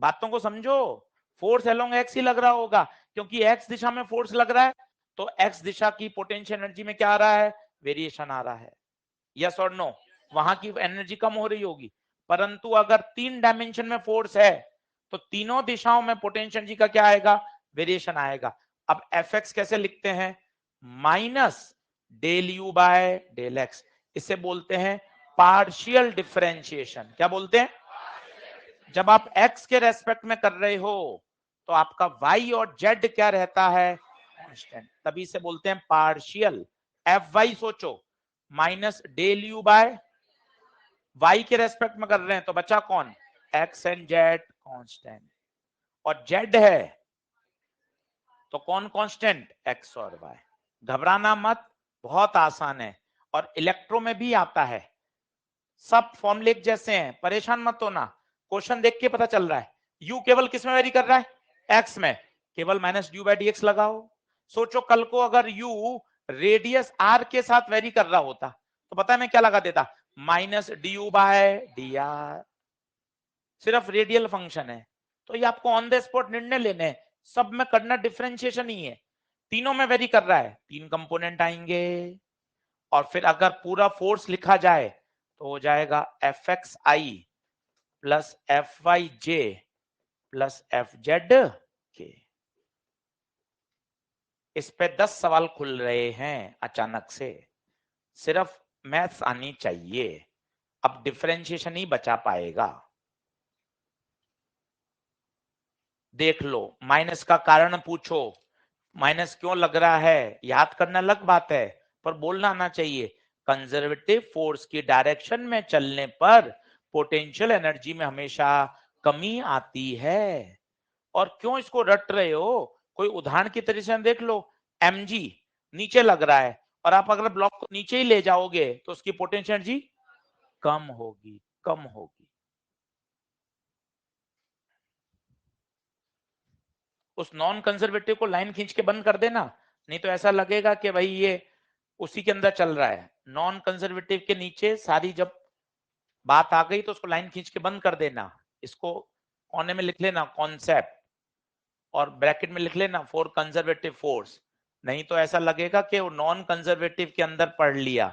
बातों को समझो, फोर्स अलोंग x ही लग रहा होगा, क्योंकि x दिशा में फोर्स लग रहा है, तो x दिशा की पोटेंशियल एनर्जी में क्या आ रहा है? वेरिएशन आ रहा है। यस और नो? वहां की एनर्जी कम हो रही होगी। परंतु अगर 3 डायमेंशन में फोर्स है, तो तीनों दिशाओं में पोटेंशियल एनर्जी का क्या आएगा? वेरिएशन आएगा। अब Fx कैसे लिखते हैं? Minus del you by del X. इसे बोलते हैं पार्शियल डिफरेंशिएशन। क्या बोलते हैं? जब आप x के रेस्पेक्ट में कर रहे हो, तो आपका y और z क्या रहता है? कांस्टेंट। तभी से बोलते हैं पार्शियल। Fy सोचो, minus del you by y के रेस्पेक्ट में कर रहे हैं, तो बचा कौन? x and z constant. और z है तो कौन कांस्टेंट? x और y। घबराना मत, बहुत आसान है। और इलेक्ट्रो में भी आता है, सब फॉर्मूले एक जैसे हैं, परेशान मत होना। क्वेश्चन देख के पता चल रहा है u केवल किस में वेरी कर रहा है? x में। केवल माइनस ड्यू बाय dx लगाओ। सोचो कल को अगर u रेडियस r के साथ वेरी कर रहा होता, तो पता है मैं क्या लगा देता? Minus D by D R. सिर्फ रेडियल फंक्शन है, तो ये आपको ऑन द स्पॉट निर्णय लेने हैं। सब में करना डिफरेंशिएशन ही है। तीनों में वेरी कर रहा है, 3 कंपोनेंट आएंगे। और फिर अगर पूरा फोर्स लिखा जाए, तो हो जाएगा एफ एक्स आई प्लस एफ वाई जे प्लस एफ जेड के। इस पे 10 सवाल खुल रहे हैं अचानक से। सिर्फ मैथ्स आनी चाहिए, अब डिफरेंशिएशन ही बचा पाएगा। देख लो, माइनस का कारण पूछो, माइनस क्यों लग रहा है, याद करना अलग बात है, पर बोलना आना चाहिए। कंजर्वेटिव फोर्स की डायरेक्शन में चलने पर पोटेंशियल एनर्जी में हमेशा कमी आती है। और क्यों इसको रट रहे हो? कोई उदाहरण की तरह से देख लो, mg नीचे लग रहा है, और आप अगर ब्लॉक को नीचे ही ले जाओगे तो उसकी पोटेंशियल एनर्जी कम होगी, कम होगी। उस नॉन कंजर्वेटिव को लाइन खींच के बंद कर देना, नहीं तो ऐसा लगेगा कि भाई ये उसी के अंदर चल रहा है। नॉन कंजर्वेटिव के नीचे सारी जब बात आ गई तो उसको लाइन खींच के बंद कर देना। इसको कोने में लिख लेना कॉन्सेप्ट, और ब्रैकेट में लिख लेना फॉर कंजर्वेटिव फोर्स, नहीं तो ऐसा लगेगा कि वो नॉन कंजर्वेटिव के अंदर पढ़ लिया।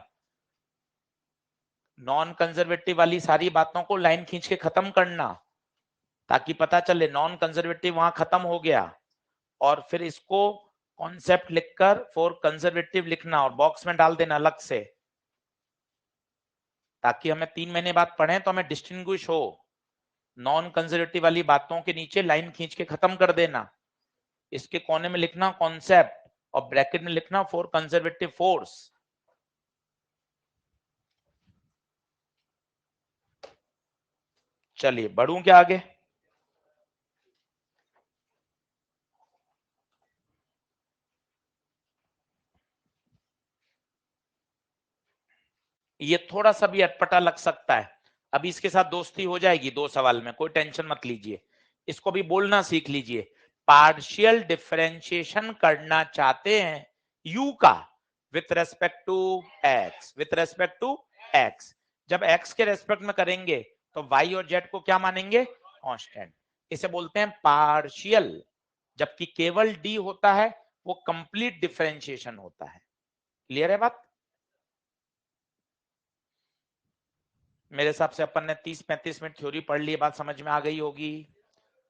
नॉन कंजर्वेटिव वाली सारी बातों को लाइन खींच के खत्म करना, ताकि पता चले नॉन कंजर्वेटिव वहां खत्म हो गया, और फिर इसको कॉन्सेप्ट लिखकर फॉर कंजर्वेटिव लिखना और बॉक्स में डाल देना अलग से, ताकि हमें 3 महीने बाद पढ़े तो हमें डिस्टिंग्विश हो। नॉन कंजर्वेटिव वाली बातों के नीचे लाइन खींच के खत्म कर देना, इसके कोने में लिखना कॉन्सेप्ट और ब्रैकेट में लिखना फॉर कंजर्वेटिव फोर्स। चलिए बढ़ूं क्या आगे? ये थोड़ा सा भी अटपटा लग सकता है, अभी इसके साथ दोस्ती हो जाएगी 2 सवाल में, कोई टेंशन मत लीजिए। इसको भी बोलना सीख लीजिए। पार्शियल डिफरेंशिएशन करना चाहते हैं u का with respect to x, with respect to x। जब x के रेस्पेक्ट में करेंगे तो y और z को क्या मानेंगे? कांस्टेंट। इसे बोलते हैं पार्शियल। जबकि केवल d होता है वो कंप्लीट डिफरेंशिएशन होता है। क्लियर है बात? मेरे हिसाब से अपन ने 30-35 मिनट थ्योरी पढ़ ली, बात समझ में आ गई होगी।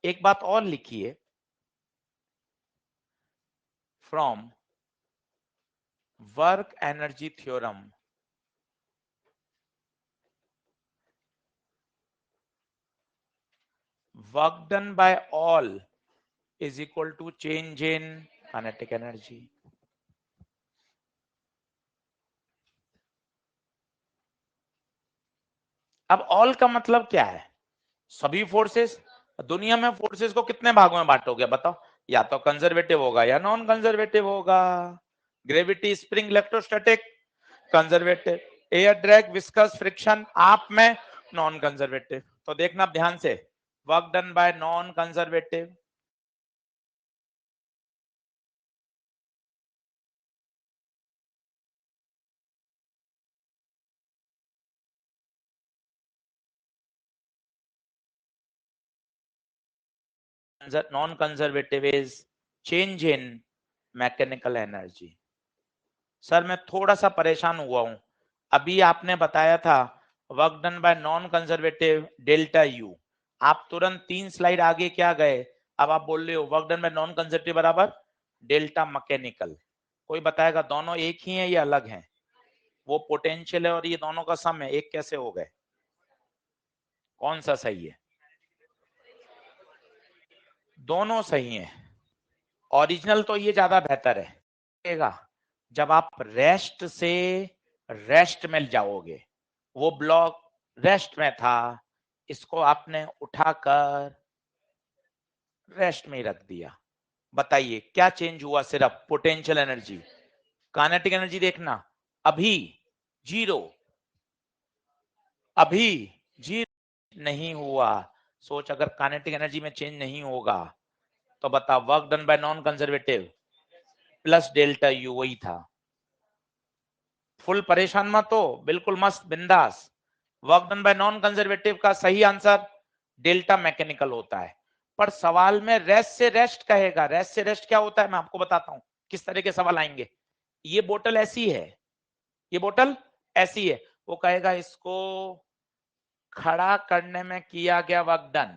एक बात और लिखिए, from work energy theorem work done by all is equal to change in kinetic energy. अब ऑल का मतलब क्या है? सभी फोर्सेस। दुनिया में फोर्सेस को कितने भागों में बांटोगे बताओ? या तो कंजर्वेटिव होगा या नॉन कंजर्वेटिव होगा। Gravity, spring, electrostatic conservative, air drag, viscous, friction आप में नॉन कंजर्वेटिव। तो देखना ध्यान से, work done bye non conservative non conservative is change in mechanical energy. Sir मैं थोड़ा सा परेशान हुआ हूं, अभी आपने बताया था work done bye non conservative delta U, आप तुरंत 3 स्लाइड आगे क्या गए? अब आप बोल रहे हो work done bye non conservative बराबर डेल्टा मैकेनिकल। कोई बताएगा दोनों एक ही है या अलग हैं? वो पोटेंशियल है और ये दोनों का सम है, एक कैसे हो गए? कौन सा सही है? दोनों सही हैं। ओरिजिनल तो ये ज्यादा बेहतर है। जब आप रेस्ट से रेस्ट में जाओगे, वो ब्लॉक रेस्ट में था, इसको आपने उठाकर रेस्ट में ही रख दिया। बताइए क्या चेंज हुआ? सिर्फ पोटेंशियल एनर्जी। काइनेटिक एनर्जी देखना, अभी जीरो, अभी जीरो नहीं हुआ। सोच अगर काइनेटिक एनर्जी में चेंज नहीं होगा तो बता work done bye non conservative plus delta U वही था। फुल परेशान मत हो, बिल्कुल मस्त बिंदास। Work done bye non conservative का सही आंसर डेल्टा मैकेनिकल होता है। पर सवाल में रेस्ट से रेस्ट कहेगा। रेस्ट से रेस्ट क्या होता है मैं आपको बताता हूं किस तरह के सवाल आएंगे। ये बोतल ऐसी है, ये बोतल ऐसी है, वो कहेगा इसको खड़ा करने में किया गया वर्क डन।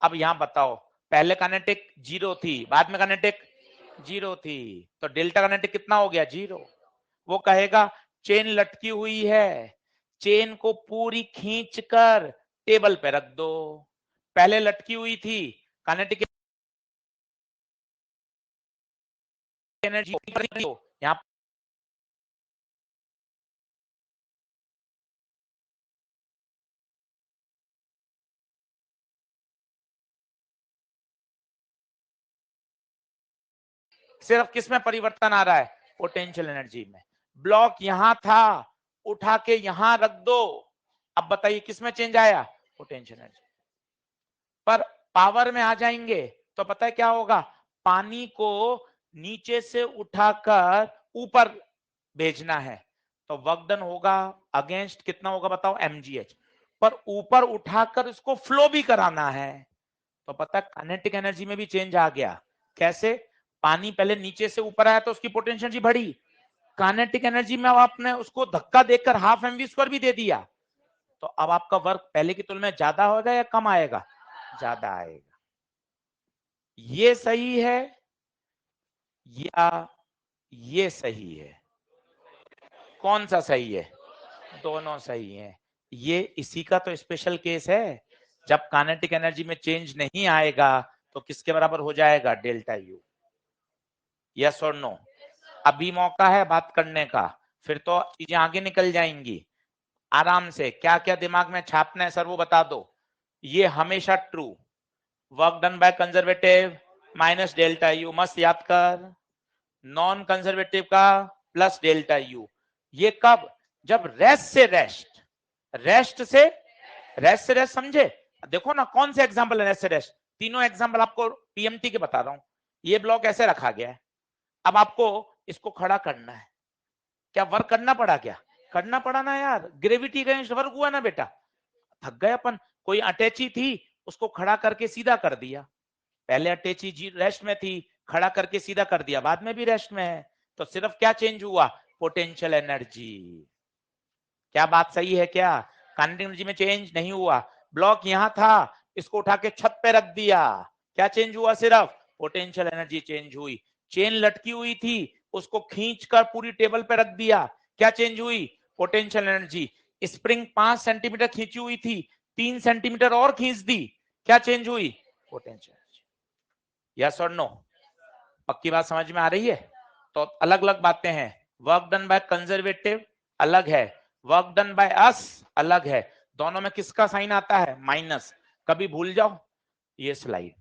अब यहां बताओ, पहले काइनेटिक जीरो थी, बाद में काइनेटिक जीरो थी, तो डेल्टा काइनेटिक कितना हो गया? जीरो। वो कहेगा चेन लटकी हुई है, चेन को पूरी खींचकर टेबल पे रख दो। पहले लटकी हुई थी, काइनेटिक एनर्जी यहाँ सिर्फ किस में परिवर्तन आ रहा है? पोटेंशियल एनर्जी में। ब्लॉक यहां था, उठा के यहां रख दो, अब बताइए किस में चेंज आया? Potential energy. पर पावर में आ जाएंगे तो पता है क्या होगा, पानी को नीचे से उठाकर ऊपर भेजना है, तो वर्क डन होगा अगेंस्ट कितना होगा बताओ, mgh। पर ऊपर उठाकर इसको फ्लो भी कराना है, तो पता है काइनेटिक एनर्जी में भी चेंज आ गया। कैसे, पानी पहले नीचे से ऊपर आया तो उसकी पोटेंशियल एनर्जी बढ़ी, काइनेटिक एनर्जी में अब आपने उसको धक्का देकर हाफ mv स्क्वायर भी दे दिया, तो अब आपका वर्क पहले की तुलना में ज्यादा होगा या कम आएगा, ज्यादा आएगा। ये सही है या ये सही है, कौन सा सही है, दोनों सही है। ये इसी का तो स्पेशल केस है, जब काइनेटिक एनर्जी में चेंज नहीं आएगा तो किसके बराबर हो जाएगा, डेल्टा यू। यस और नो, अभी मौका है बात करने का, फिर तो चीजें आगे निकल जाएंगी। आराम से क्या क्या दिमाग में छापना है सर वो बता दो। ये हमेशा true, work done by conservative minus delta U, मस्त याद कर। नॉन कंजर्वेटिव का प्लस डेल्टा यू। ये कब, जब रेस्ट से रेस्ट, रेस्ट से रेस्ट से रेस्ट, समझे। देखो ना कौन से एग्जांपल है रेस्ट से रेस्ट, तीनों एग्जांपल आपको पीएमटी के बता रहा हूं। ये ब्लॉक ऐसे रखा गया है, अब आपको इसको खड़ा करना है, क्या वर्क करना पड़ा, क्या करना पड़ा ना यार, ग्रेविटी अगेंस्ट वर्क हुआ ना बेटा, थक गए अपन। कोई अटैची थी उसको खड़ा करके सीधा कर दिया, पहले अटैची रेस्ट में थी, खड़ा करके सीधा कर दिया, बाद में भी रेस्ट में है, तो सिर्फ क्या चेंज हुआ, पोटेंशियल एनर्जी। क्या बात सही है क्या, काइनेटिक एनर्जी में चेंज नहीं हुआ। ब्लॉक यहां था, इसको उठा के छत पे रख दिया, क्या चेंज हुआ, सिर्फ पोटेंशियल एनर्जी चेंज हुई। चेन लटकी हुई थी, उसको खींचकर पूरी टेबल पे रख दिया, क्या चेंज हुई, पोटेंशियल एनर्जी। स्प्रिंग 5 सेंटीमीटर खींची हुई थी, 3 सेंटीमीटर और खींच दी, क्या चेंज हुई, पोटेंशियल एनर्जी। यस और नो, पक्की बात समझ में आ रही है। तो अलग अलग बातें हैं, वर्क डन बाय कंजर्वेटिव अलग है, वर्क डन बाय अस अलग है, दोनों में किसका साइन आता है, माइनस। कभी भूल जाओ ये स्लाइड,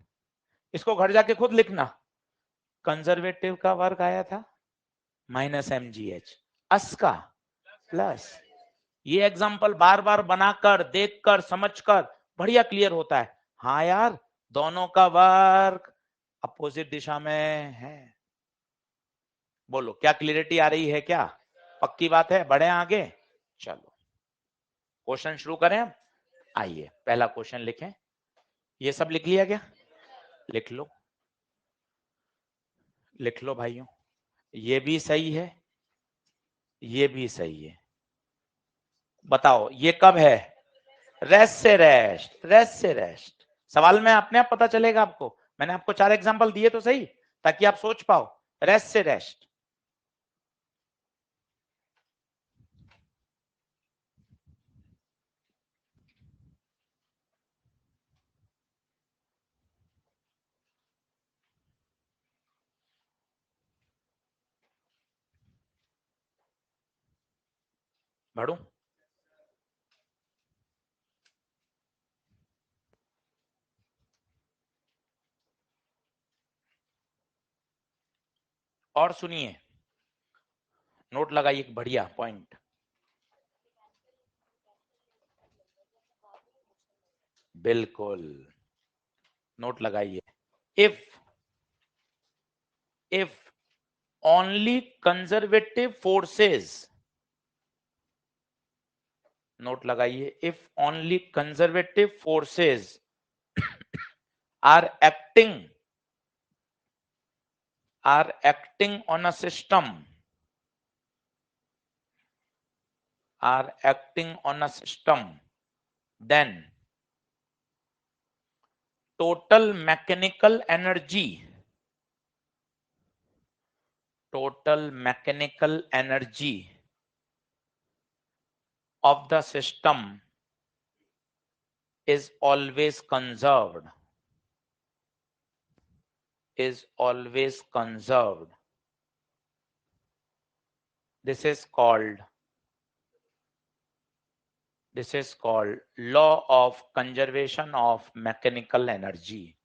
इसको घर जाके खुद लिखना, कंजर्वेटिव का वर्क आया था माइनस mgh, अस का प्लस। ये एग्जांपल बार बार बनाकर देखकर समझकर बढ़िया क्लियर होता है। हाँ यार, दोनों का वर्क अपोजिट दिशा में है। बोलो क्या क्लियरिटी आ रही है क्या, पक्की बात है, बढ़े आगे। चलो क्वेश्चन शुरू करें अब। आइए पहला क्वेश्चन लिखें, ये सब लिख लिया क्या, लिख लो, लिख लो भाइयों, ये भी सही है, ये भी सही है। बताओ ये कब है, रेस्ट से रेस्ट, रेस्ट से रेस्ट। सवाल में अपने आप पता चलेगा आपको, मैंने आपको 4 एग्जांपल दिए तो सही, ताकि आप सोच पाओ, रेस्ट से रेस्ट। बढ़ू, और सुनिए, नोट लगाइए एक बढ़िया पॉइंट, बिल्कुल नोट लगाइए। If only conservative forces, note लगाइए, if only conservative forces are acting on a system, then total mechanical energy of the system is always conserved, this is called law of conservation of mechanical energy।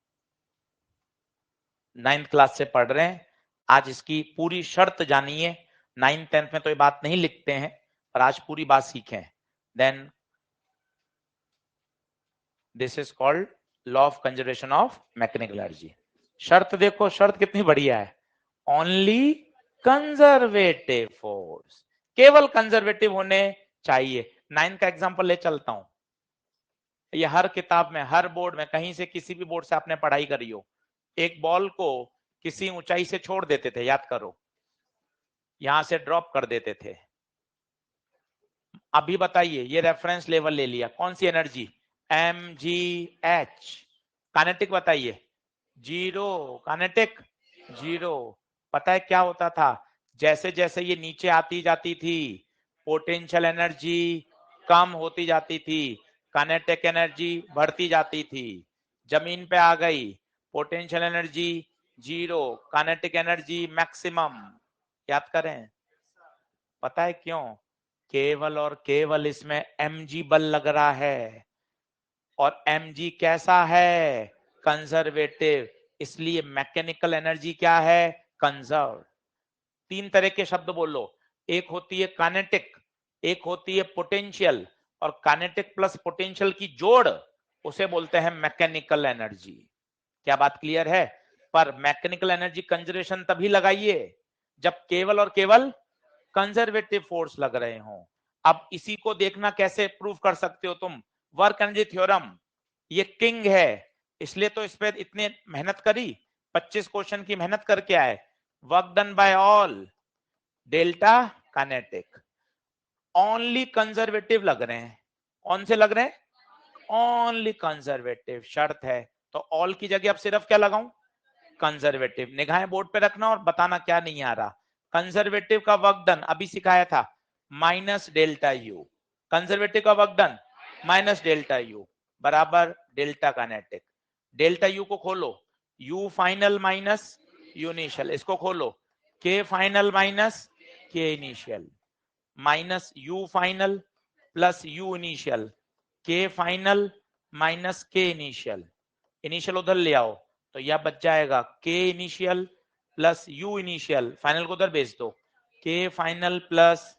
9th class से पढ़ रहे हैं, आज इसकी पूरी शर्त जानिए। 9th 10th में तो ये बात नहीं लिखते हैं, पर आज पूरी बात सीखें। Then this is called law of conservation of mechanical energy. शर्त देखो, शर्त कितनी बढ़िया है, ओनली कंजर्वेटिव फोर्स, केवल कंजर्वेटिव होने चाहिए। 9 का एग्जांपल ले चलता हूं, ये हर किताब में, हर बोर्ड में, कहीं से किसी भी बोर्ड से आपने पढ़ाई करी हो, एक बॉल को किसी ऊंचाई से छोड़ देते थे, याद करो, यहां से ड्रॉप कर देते थे। अभी बताइए, ये रेफरेंस लेवल ले लिया, कौन सी एनर्जी, mgh, काइनेटिक बताइए, जीरो, काइनेटिक जीरो। पता है क्या होता था, जैसे जैसे ये नीचे आती जाती थी, पोटेंशियल एनर्जी कम होती जाती थी, काइनेटिक एनर्जी बढ़ती जाती थी। जमीन पे आ गई, potential energy zero, kinetic energy maximum. याद करें, पता है क्यों, केवल और केवल इसमें mg बल लग रहा है, और mg कैसा है, कंजर्वेटिव, इसलिए मैकेनिकल एनर्जी क्या है, कंजर्व। 3 तरह के शब्द बोलो, एक होती है काइनेटिक, एक होती है पोटेंशियल, और काइनेटिक प्लस पोटेंशियल की जोड़ उसे बोलते हैं मैकेनिकल एनर्जी। क्या बात क्लियर है? पर मैकेनिकल एनर्जी कंजर्वेशन तभी लगाइए जब केवल और केवल कंजर्वेटिव फोर्स लग रहे हो। अब इसी को देखना कैसे प्रूव कर सकते हो तुम, वर्क एनर्जी थ्योरम, ये किंग है, इसलिए तो इस पे इतने मेहनत करी, 25 क्वेश्चन की मेहनत करके आए। Work done by all, delta kinetic, only conservative लग रहे हैं, कौन से लग रहे हैं, ओनली कंजर्वेटिव। शर्त है तो ऑल की जगह अब सिर्फ क्या लगाऊं, कंजर्वेटिव। निगाहें बोर्ड पे रखना और बताना क्या नहीं आ रहा। कंजर्वेटिव का वर्क डन अभी सिखाया था, माइनस डेल्टा यू, कंजर्वेटिव का work done minus delta U बराबर डेल्टा काइनेटिक। डेल्टा यू को खोलो, you final minus you initial, इसको खोलो, के फाइनल माइनस के initial, minus you final plus you initial, के फाइनल माइनस के इनिशियल, इनिशियल उधर ले आओ तो यह बच जाएगा के initial plus you initial, final को उधर भेज दो, के फाइनल प्लस,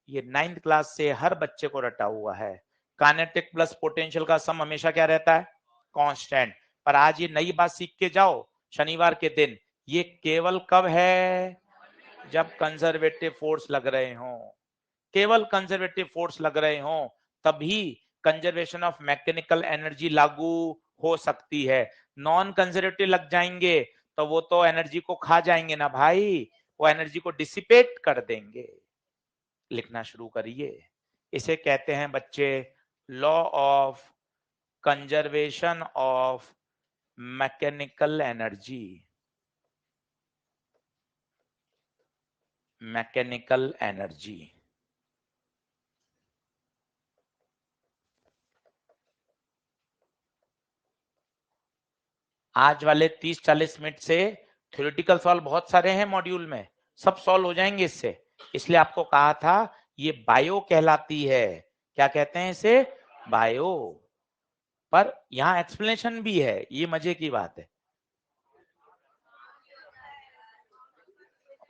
ये 9th क्लास से हर बच्चे को रटा हुआ है, काइनेटिक प्लस पोटेंशियल का सम हमेशा क्या रहता है, कांस्टेंट। पर आज ये नई बात सीख के जाओ, शनिवार के दिन, ये केवल कब है, जब कंजर्वेटिव फोर्स लग रहे हो, केवल कंजर्वेटिव फोर्स लग रहे हो, तभी कंजर्वेशन ऑफ मैकेनिकल एनर्जी लागू हो सकती है। नॉन कंजर्वेटिव लग जाएंगे तो वो तो एनर्जी को खा जाएंगे ना भाई, वो एनर्जी को डिसिपेट कर देंगे। लिखना शुरू करिए, इसे कहते हैं बच्चे law of conservation of mechanical energy, mechanical energy. आज वाले 30-40 मिनट से थ्योरेटिकल सवाल बहुत सारे हैं मॉड्यूल में, सब सॉल्व हो जाएंगे इससे। इसलिए आपको कहा था ये बायो कहलाती है, क्या कहते हैं इसे, बायो। पर यहाँ एक्सप्लेनेशन भी है, ये मजे की बात है।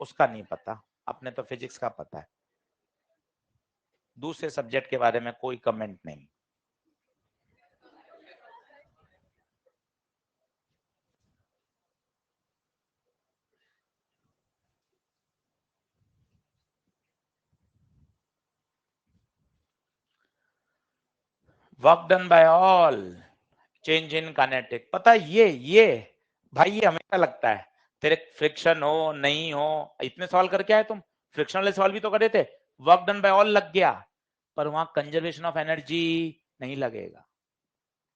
उसका नहीं पता, अपने तो फिजिक्स का पता है, दूसरे सब्जेक्ट के बारे में कोई कमेंट नहीं। Work done by all, change in kinetic. पता है ये भाई, ये हमेशा लगता है, तेरे फ्रिक्शन हो नहीं हो, इतने सवाल करके आए तुम, फ्रिक्शन वाले सवाल भी तो करे थे, वर्क डन बाय ऑल लग गया, पर वहां कंजर्वेशन ऑफ एनर्जी नहीं लगेगा।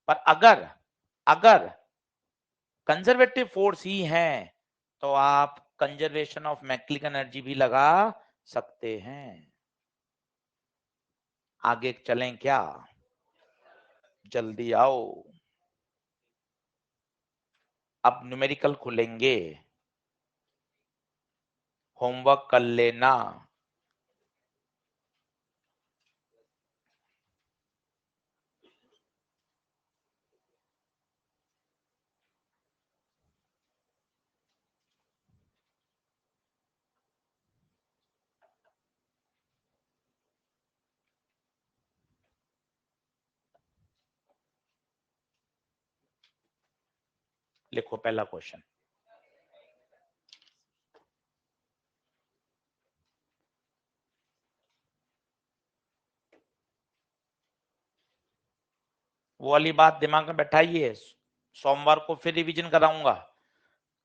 पर अगर अगर कंजर्वेटिव फोर्स ही है तो आप कंजर्वेशन ऑफ मैकेनिकल एनर्जी भी लगा सकते हैं। आगे चलें क्या, जल्दी आओ, अब न्यूमेरिकल खुलेंगे, होमवर्क कर लेना। लिखो पहला क्वेश्चन। वो वाली बात दिमाग में बैठाइए, सोमवार को फिर रिवीजन कराऊंगा।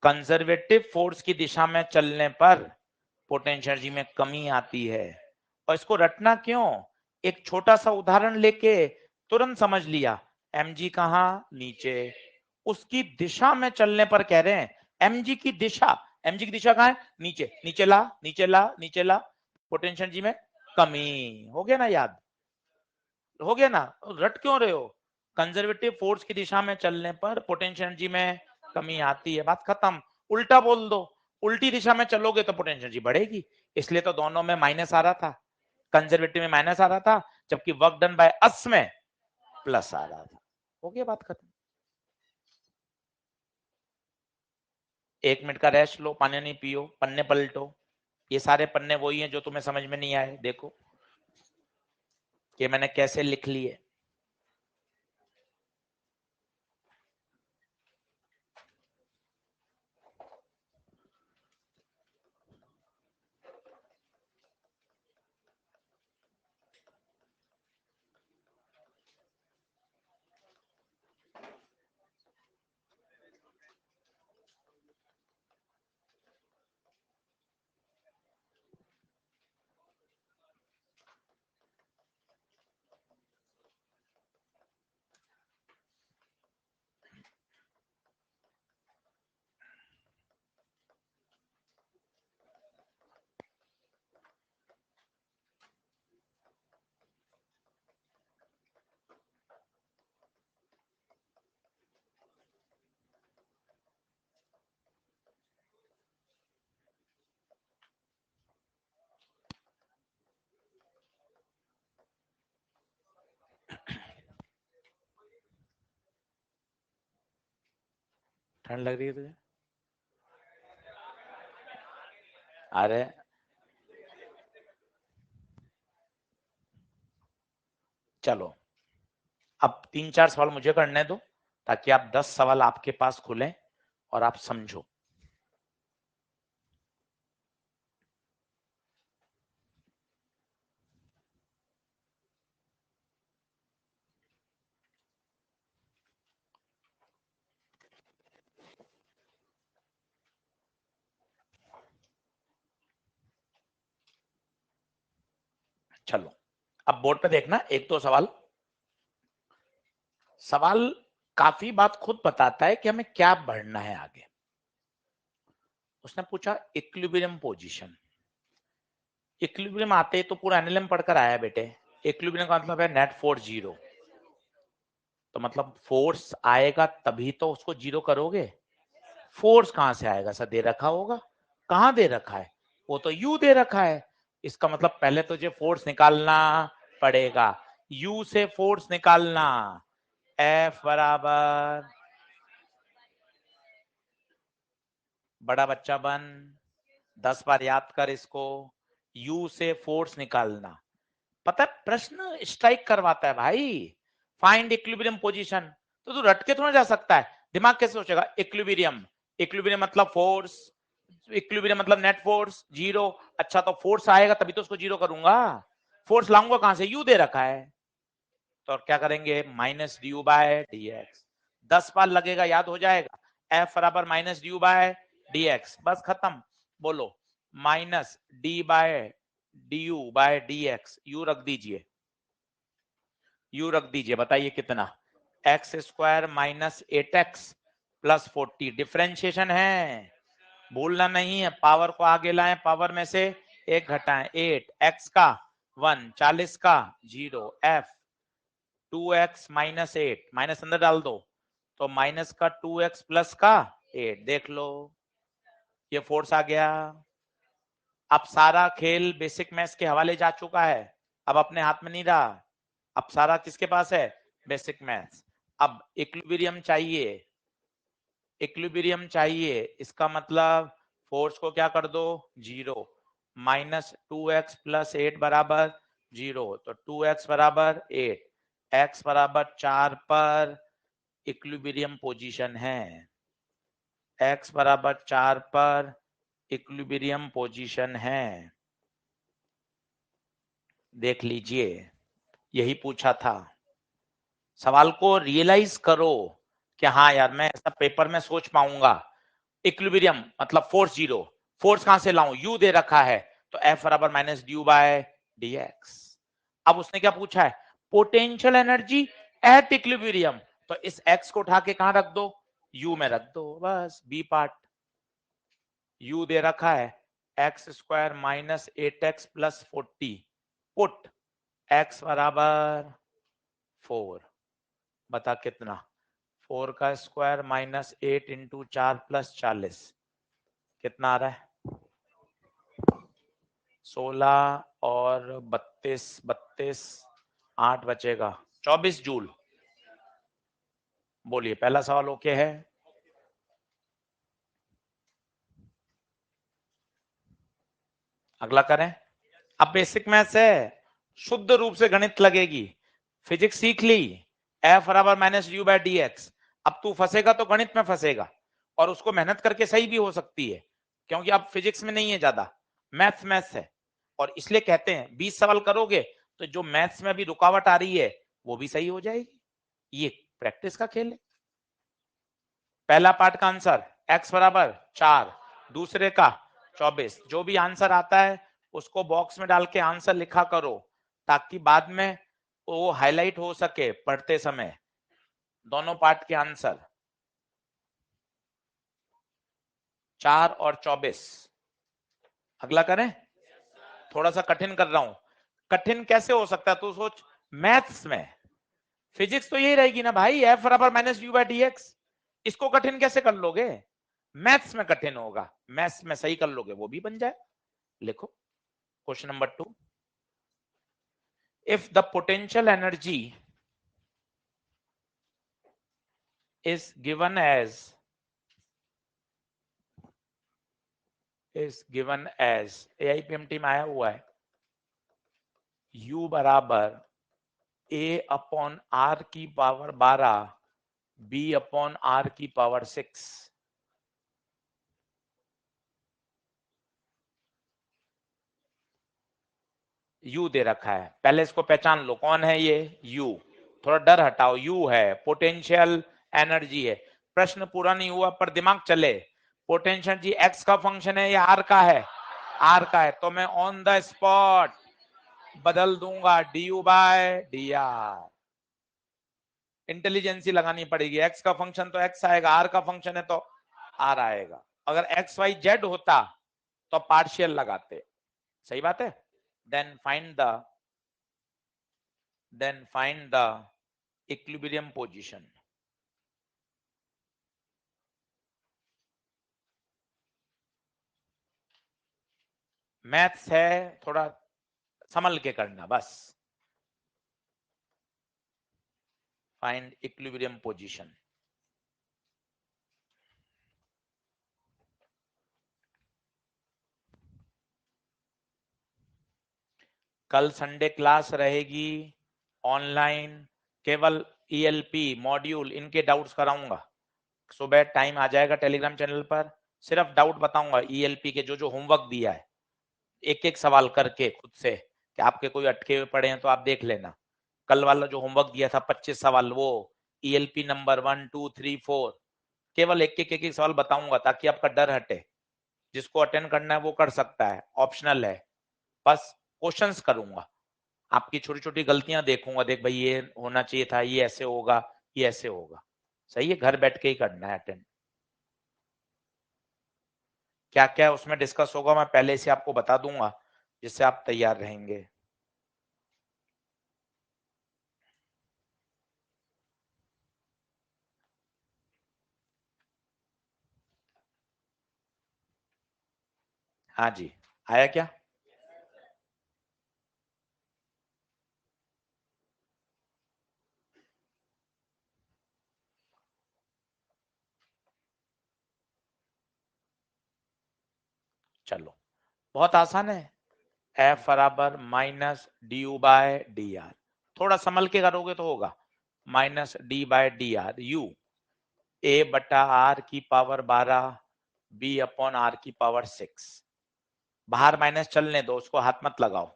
कंजर्वेटिव फोर्स की दिशा में चलने पर पोटेंशियल एनर्जी में कमी आती है। और इसको रटना क्यों, एक छोटा सा उदाहरण लेके तुरंत समझ लिया। mg कहां, नीचे, उसकी दिशा में चलने पर कह रहे हैं mg की दिशा, mg की दिशा कहां है, नीचे, नीचे ला नीचे ला नीचे ला, पोटेंशियल एनर्जी में कमी। हो गया ना याद, हो गया ना, रट क्यों रहे हो। कंजर्वेटिव फोर्स की दिशा में चलने पर पोटेंशियल एनर्जी में कमी आती है, बात खत्म। उल्टा बोल दो, उल्टी दिशा में चलोगे तो पोटेंशियल एनर्जी बढ़ेगी, इसलिए तो दोनों में माइनस आ रहा था, कंजर्वेटिव में माइनस आ रहा था, जबकि वर्क डन बाय अस में प्लस आ रहा था। हो गया, बात खत्म। 1 मिनट का रेस्ट लो, पानी नहीं पियो, पन्ने पलटो। ये सारे पन्ने वही हैं जो तुम्हें समझ में नहीं आए, देखो कि मैंने कैसे लिख लिए। ठंड लग रही है तुझे? अरे चलो, अब 3-4 सवाल मुझे करने दो, ताकि आप 10 सवाल आपके पास खुले और आप समझो। चलो, अब बोर्ड पे देखना, एक दो सवाल। सवाल काफी बात खुद बताता है कि हमें क्या बढ़ना है आगे। उसने पूछा इक्विलिब्रियम पोजीशन। इक्विलिब्रियम आते ही तो पूरा एनएलएम पढ़कर आया बेटे। इक्विलिब्रियम का मतलब है नेट फोर्स जीरो, तो मतलब फोर्स आएगा तभी तो उसको जीरो करोगे। फोर्स कहां से आएगा, सर दे रखा होगा, कहां दे रखा है, वो तो यू दे रखा है। इसका मतलब पहले तुझे फोर्स निकालना पड़ेगा, यू से फोर्स निकालना। एफ बराबर, बड़ा बच्चा बन, 10 बार याद कर इसको, यू से फोर्स निकालना। पता है प्रश्न स्ट्राइक करवाता है भाई, फाइंड इक्विलिब्रियम पोजीशन, तो तू रट के थोड़ा जा सकता है, दिमाग कैसे सोचेगा। इक्विलिब्रियम, इक्विलिब्रियम मतलब फोर्स, इक्विलिब्रियम मतलब नेट फोर्स जीरो। अच्छा तो फोर्स आएगा तभी तो उसको जीरो करूंगा, फोर्स लाऊंगा कहां से, यू दे रखा है, तो क्या करेंगे, minus D U by D X. 10 बार लगेगा, याद हो जाएगा। एफ बराबर minus D U by D X, बस खत्म। बोलो, minus D by D U by D X, U रख दीजिए, यू रख दीजिए, बताइए कितना, X square minus 8x plus 40, differentiation है, भूलना नहीं है, पावर को आगे लाएं, पावर में से एक घटाएं, 8 x का 1, 40 का 0, f 2x माइनस 8, माइनस अंदर डाल दो, तो माइनस का 2x प्लस का 8, देख लो ये फोर्स आ गया। अब सारा खेल बेसिक मैथ्स के हवाले जा चुका है, अब अपने हाथ में नहीं रहा, अब सारा किसके पास है, बेसिक मैथ्स। अब इक्विलिब्रियम चाहिए, इक्विलिब्रियम चाहिए, इसका मतलब फोर्स को क्या कर दो, जीरो, माइनस 2x प्लस 8 बराबर जीरो, तो 2x बराबर 8, x बराबर 4 पर इक्विलिब्रियम पोजीशन है। x बराबर 4 पर इक्विलिब्रियम पोजीशन है। देख लीजिए, यही पूछा था। सवाल को रियलाइज करो कि हाँ यार मैं ऐसा पेपर में सोच पाऊंगा। इक्विलिब्रियम मतलब फोर्स जीरो, फोर्स कहां से लाऊं, u दे रखा है तो F बराबर माइनस ड्यू बाय dx। अब उसने क्या पूछा है, पोटेंशियल एनर्जी एट इक्विलिब्रियम, तो इस x को उठा के कहां रख दो, u में रख दो, बस बी पार्ट। u दे रखा है x square minus 8x plus 40, put x बराबर 4, बता कितना, 4 का स्क्वायर माइनस 8 इंटू 4 प्लस 40, कितना आ रहा है, 16 और 32, 8 बचेगा 24 जूल। बोलिए पहला सवाल ओके है। अगला करें। अब बेसिक मैथ्स है, शुद्ध रूप से गणित लगेगी, फिजिक्स सीख ली, एफ बराबर minus U by D X. अब तू फंसेगा तो गणित में फंसेगा, और उसको मेहनत करके सही भी हो सकती है, क्योंकि अब फिजिक्स में नहीं है ज्यादा, मैथ्स है। और इसलिए कहते हैं 20 सवाल करोगे तो जो मैथ्स में भी रुकावट आ रही है वो भी सही हो जाएगी। ये प्रैक्टिस का खेल है। पहला पार्ट का आंसर x बराबर 4, दूसरे का 24। जो भी आंसर आता है उसको बॉक्स में डाल के आंसर लिखा करो, ताकि बाद में वो हाईलाइट हो सके पढ़ते समय, दोनों पार्ट के आंसर 4 और 24। अगला करें। थोड़ा सा कठिन कर रहा हूं, कठिन कैसे हो सकता है तू सोच, मैथ्स में, फिजिक्स तो यही रहेगी ना भाई, एफ बराबर minus U by D X, इसको कठिन कैसे कर लोगे, मैथ्स में कठिन होगा, मैथ्स में सही कर लोगे वो भी बन जाए। लिखो question number 2, if the potential energy is given as AIPMT में आया हुआ है U बराबर A अपॉन R की पावर 12 B अपॉन R की पावर 6, U दे रखा है, पहले इसको पहचान लो कौन है ये, U, थोड़ा डर हटाओ, U है, पोटेंशियल एनर्जी है, प्रश्न पूरा नहीं हुआ पर दिमाग चले, पोटेंशियल एनर्जी x का फंक्शन है या r का है, r का है, तो मैं ऑन द स्पॉट बदल दूंगा du बाय dr। इंटेलिजेंसी लगानी पड़ेगी, x का फंक्शन तो x आएगा, r का फंक्शन है तो r आएगा। अगर x y z होता तो पार्शियल लगाते, सही बात है। Then find the equilibrium position. Maths है, थोड़ा संभल के करना बस। Find equilibrium position. कल संडे क्लास रहेगी ऑनलाइन, केवल ईएलपी मॉड्यूल इनके डाउट्स कराऊंगा, सुबह टाइम आ जाएगा टेलीग्राम चैनल पर, सिर्फ डाउट बताऊंगा ईएलपी के, जो जो होमवर्क दिया है एक एक सवाल करके खुद से, कि आपके कोई अटके हुए पड़े हैं तो आप देख लेना। कल वाला जो होमवर्क दिया था 25 सवाल, वो ईएलपी नंबर 1 2 3 4, केवल एक एक सवाल बताऊंगा ताकि आपका डर हटे, जिसको अटेंड करना है वो कर सकता है, ऑप्शनल है, बस क्वेश्चंस करूंगा, आपकी छोटी छोटी गलतियां देखूंगा, देख भाई ये होना चाहिए था, ये ऐसे होगा, ये ऐसे होगा, सही है, घर बैठ के ही करना है अटेंड। क्या क्या उसमें डिस्कस होगा मैं पहले से आपको बता दूंगा, जिससे आप तैयार रहेंगे। हाँ जी, आया क्या? चलो बहुत आसान है, एफ बराबर minus D U by D R, थोड़ा संभल के करोगे तो होगा, minus D by D R, U A बटा आर की पावर 12 बी अपॉन आर की पावर 6। बाहर माइनस चलने दो, उसको हाथ मत लगाओ।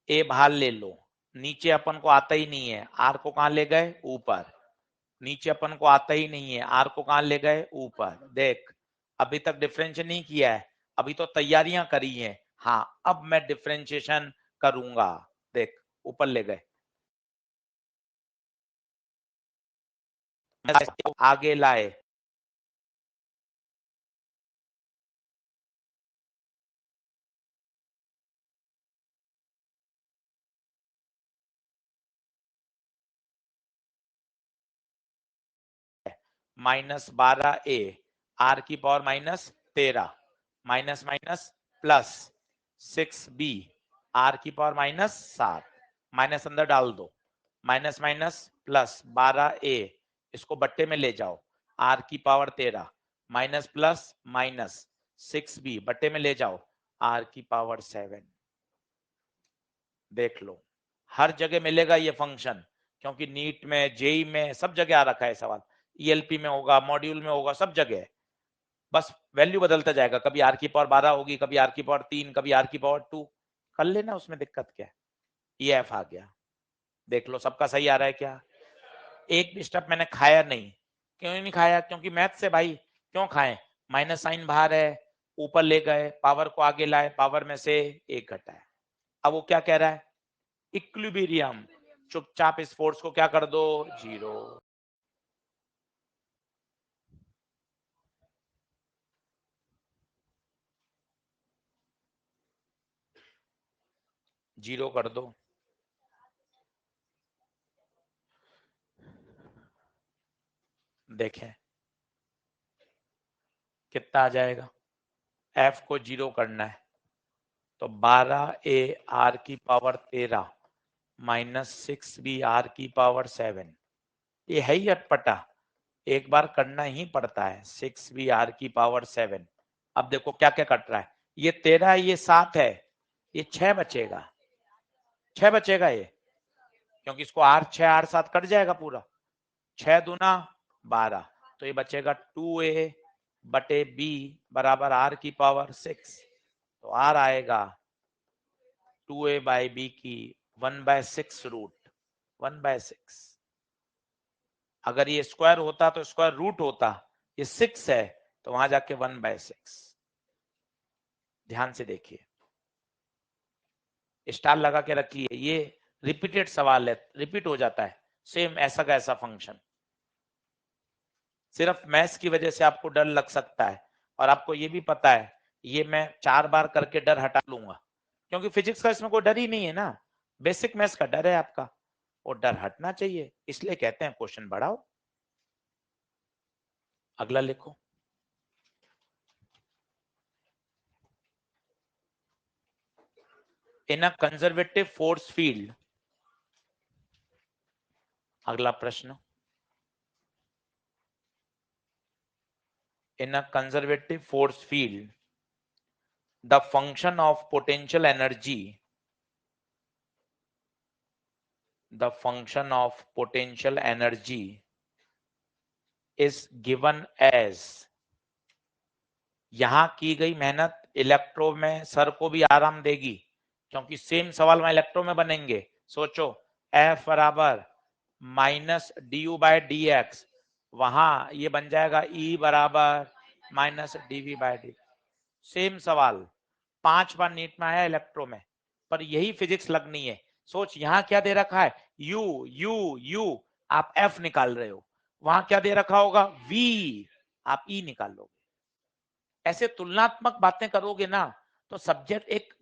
ए बाहर ले लो, नीचे अपन को आता ही नहीं है, आर को कहां ले गए ऊपर, नीचे अपन को आता ही नहीं है, आर को कहां ले गए ऊपर। देख अभी तक डिफरेंशिएट नहीं किया है, अभी तो तैयारियां करी हैं। हाँ अब मैं डिफरेंशिएशन करूंगा। देख ऊपर ले गए, आगे लाए, -12a आर की power -13 minus minus plus 6b R की पावर -7 माइनस अंदर डाल दो, माइनस माइनस प्लस 12a इसको बट्टे में ले जाओ, आर की power 13 minus plus minus 6b बट्टे में ले जाओ, आर की पावर 7। देख लो हर जगह मिलेगा ये फंक्शन, क्योंकि नीट में जेई में सब जगह आ रखा है सवाल, ईएलपी में होगा, मॉड्यूल में होगा, सब जगह है। बस वैल्यू बदलता जाएगा, कभी आर की पावर 12 होगी, कभी आर की पावर 3, कभी आर की पावर 2, कर लेना, उसमें दिक्कत क्या है। ये एफ आ गया, देख लो सबका सही आ रहा है क्या। एक भी स्टेप मैंने खाया नहीं, क्यों नहीं खाया, क्योंकि मैथ से भाई क्यों खाएं, माइनस साइन बाहर है, ऊपर ले गए, पावर को आगे लाए, पावर में से एक घटाया। अब वो क्या कह रहा है, इक्विलिब्रियम, चुपचाप इस फोर्स को क्या कर दो, 0। जीरो कर दो, देखें कितना आ जाएगा। एफ को 0 करना है तो 12a आर की पावर 13 माइनस 6b आर की पावर 7, ये है ही अटपटा, एक बार करना ही पड़ता है। 6b आर की पावर 7, अब देखो क्या क्या कट रहा है, ये 13 है, ये 7 है, ये 6 बचेगा, 6 बचेगा ये, क्योंकि इसको आर 6 आर 7 कट जाएगा पूरा, 6 दूना 12, तो ये बचेगा 2a बटे b बराबर आर की पावर 6, तो आर आएगा 2a बाई बी की 1/6 रूट 1/6। अगर ये स्क्वायर होता तो स्क्वायर रूट होता, ये 6 है तो वहां जाके 1/6। ध्यान से देखिए, स्टार लगा के रखिए, ये रिपीटेड सवाल है, रिपीट हो जाता है सेम ऐसा का ऐसा फंक्शन। सिर्फ मैथ्स की वजह से आपको डर लग सकता है, और आपको ये भी पता है ये मैं 4 बार करके डर हटा लूंगा, क्योंकि फिजिक्स का इसमें कोई डर ही नहीं है ना, बेसिक मैथ्स का डर है आपका, वो डर हटना चाहिए, इसलिए कहते हैं क्वेश्चन बढ़ाओ। अगला लिखो, in a conservative force field, अगला प्रश्न, in a conservative force field the function of potential energy, the function of potential energy is given as, यहां की गई मेहनत इलेक्ट्रो में सर को भी आराम देगी, क्योंकि सेम सवाल में इलेक्ट्रो में बनेंगे। सोचो F बराबर minus D u by d x, वहां ये बन जाएगा E बराबर minus d v by d, same सवाल 5 बार नीट में आया इलेक्ट्रो में, पर यही फिजिक्स लगनी है। सोच यहां क्या दे रखा है, यू यू यू, आप एफ निकाल रहे हो, वहां क्या दे रखा होगा, वी, आप ई निकाल लोगे। ऐसे तुलनात्मक बातें करोगे ना तो सब्जेक्ट एक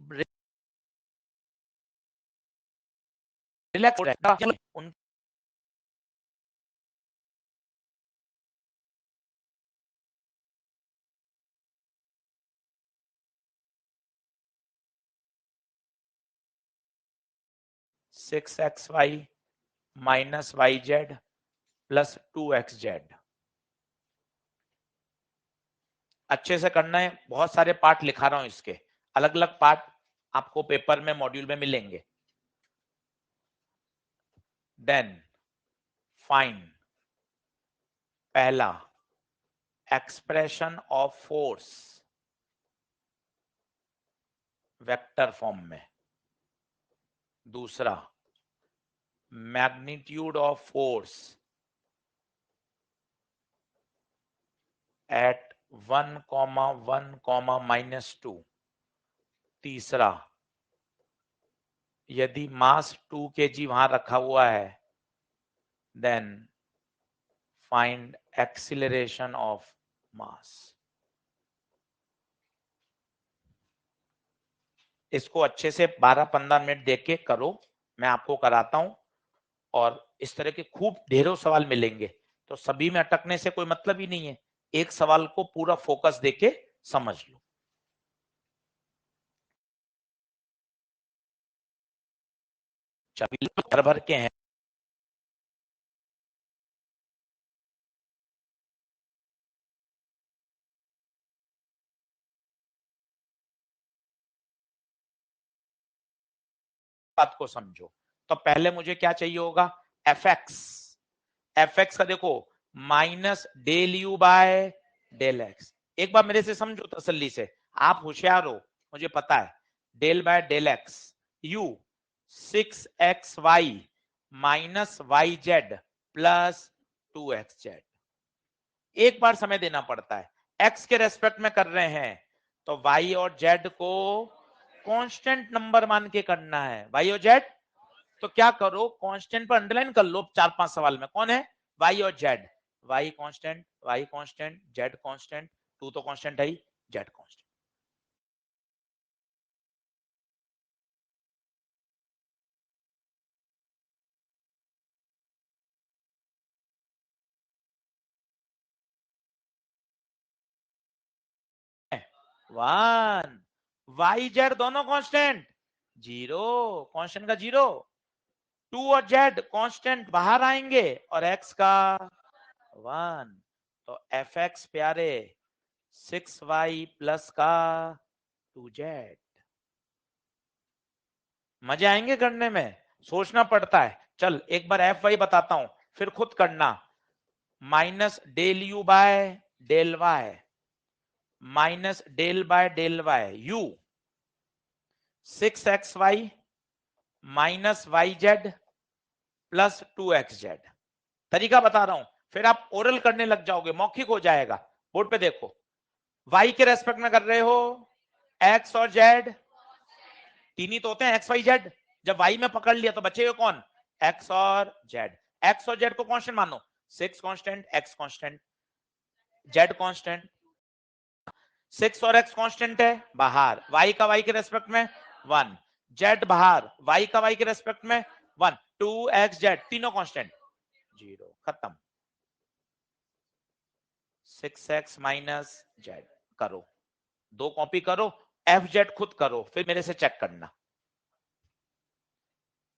रिलैक्स रहेगा। उन 6xy minus y z plus 2xz, अच्छे से करना है, बहुत सारे पार्ट लिखा रहा हूं इसके, अलग अलग पार्ट आपको पेपर में मॉड्यूल में मिलेंगे। देन फाइंड पहला expression of force vector form में, दूसरा मैग्नीट्यूड ऑफ फोर्स एट 1,1,-2, तीसरा यदि मास 2 kg वहां रखा हुआ है then find acceleration of mass. इसको अच्छे से 12-15 मिनट देख के करो, मैं आपको कराता हूं। और इस तरह के खूब ढेरों सवाल मिलेंगे, तो सभी में अटकने से कोई मतलब ही नहीं है। एक सवाल को पूरा फोकस देके समझ लो। चाबी भर भर के हैं, बात को समझो। तो पहले मुझे क्या चाहिए होगा, एफ एक्स। एफ एक्स का देखो minus del you by del x. एक बार मेरे से समझो तसल्ली से, आप होशियार हो, मुझे पता है। Del by del x u 6xy minus y z plus 2xz। एक बार समय देना पड़ता है, एक्स के रेस्पेक्ट में कर रहे हैं तो वाई और जेड को कांस्टेंट नंबर मान के करना है। वाई और जेड, तो क्या करो, कांस्टेंट पर अंडरलाइन कर लो 4-5 सवाल में। कौन है, वाई और Z. Y constant, Z constant, two तो कांस्टेंट है ही, Z constant. One, Y Z दोनों कांस्टेंट, जीरो कांस्टेंट का जीरो, टू और जेड कांस्टेंट बाहर आएंगे और एक्स का वन। तो एफ एक्स प्यारे 6y प्लस का 2z। मजे आएंगे करने में, सोचना पड़ता है। चल एक बार एफ वाई बताता हूं, फिर खुद करना। Minus del you by del y minus del by del y u 6xy minus y z plus 2xz। तरीका बता रहा हूं, फिर आप ओरल करने लग जाओगे, मौखिक हो जाएगा। बोर्ड पे देखो, y के रेस्पेक्ट में कर रहे हो, x और z तीन ही तो होते हैं, एक्स वाई जेड। जब y में पकड़ लिया तो बचेगा कौन, x और z। x और z को कांस्टेंट मानो, 6 constant, x constant, z constant. 6 और x कांस्टेंट है बाहर, y का y के रेस्पेक्ट में 1, z बाहर, y का y के रेस्पेक्ट में 1, 2xz तीनों कांस्टेंट, जीरो, खत्म। 6x माइनस z करो, दो कॉपी करो, एफ जेड खुद करो, फिर मेरे से चेक करना।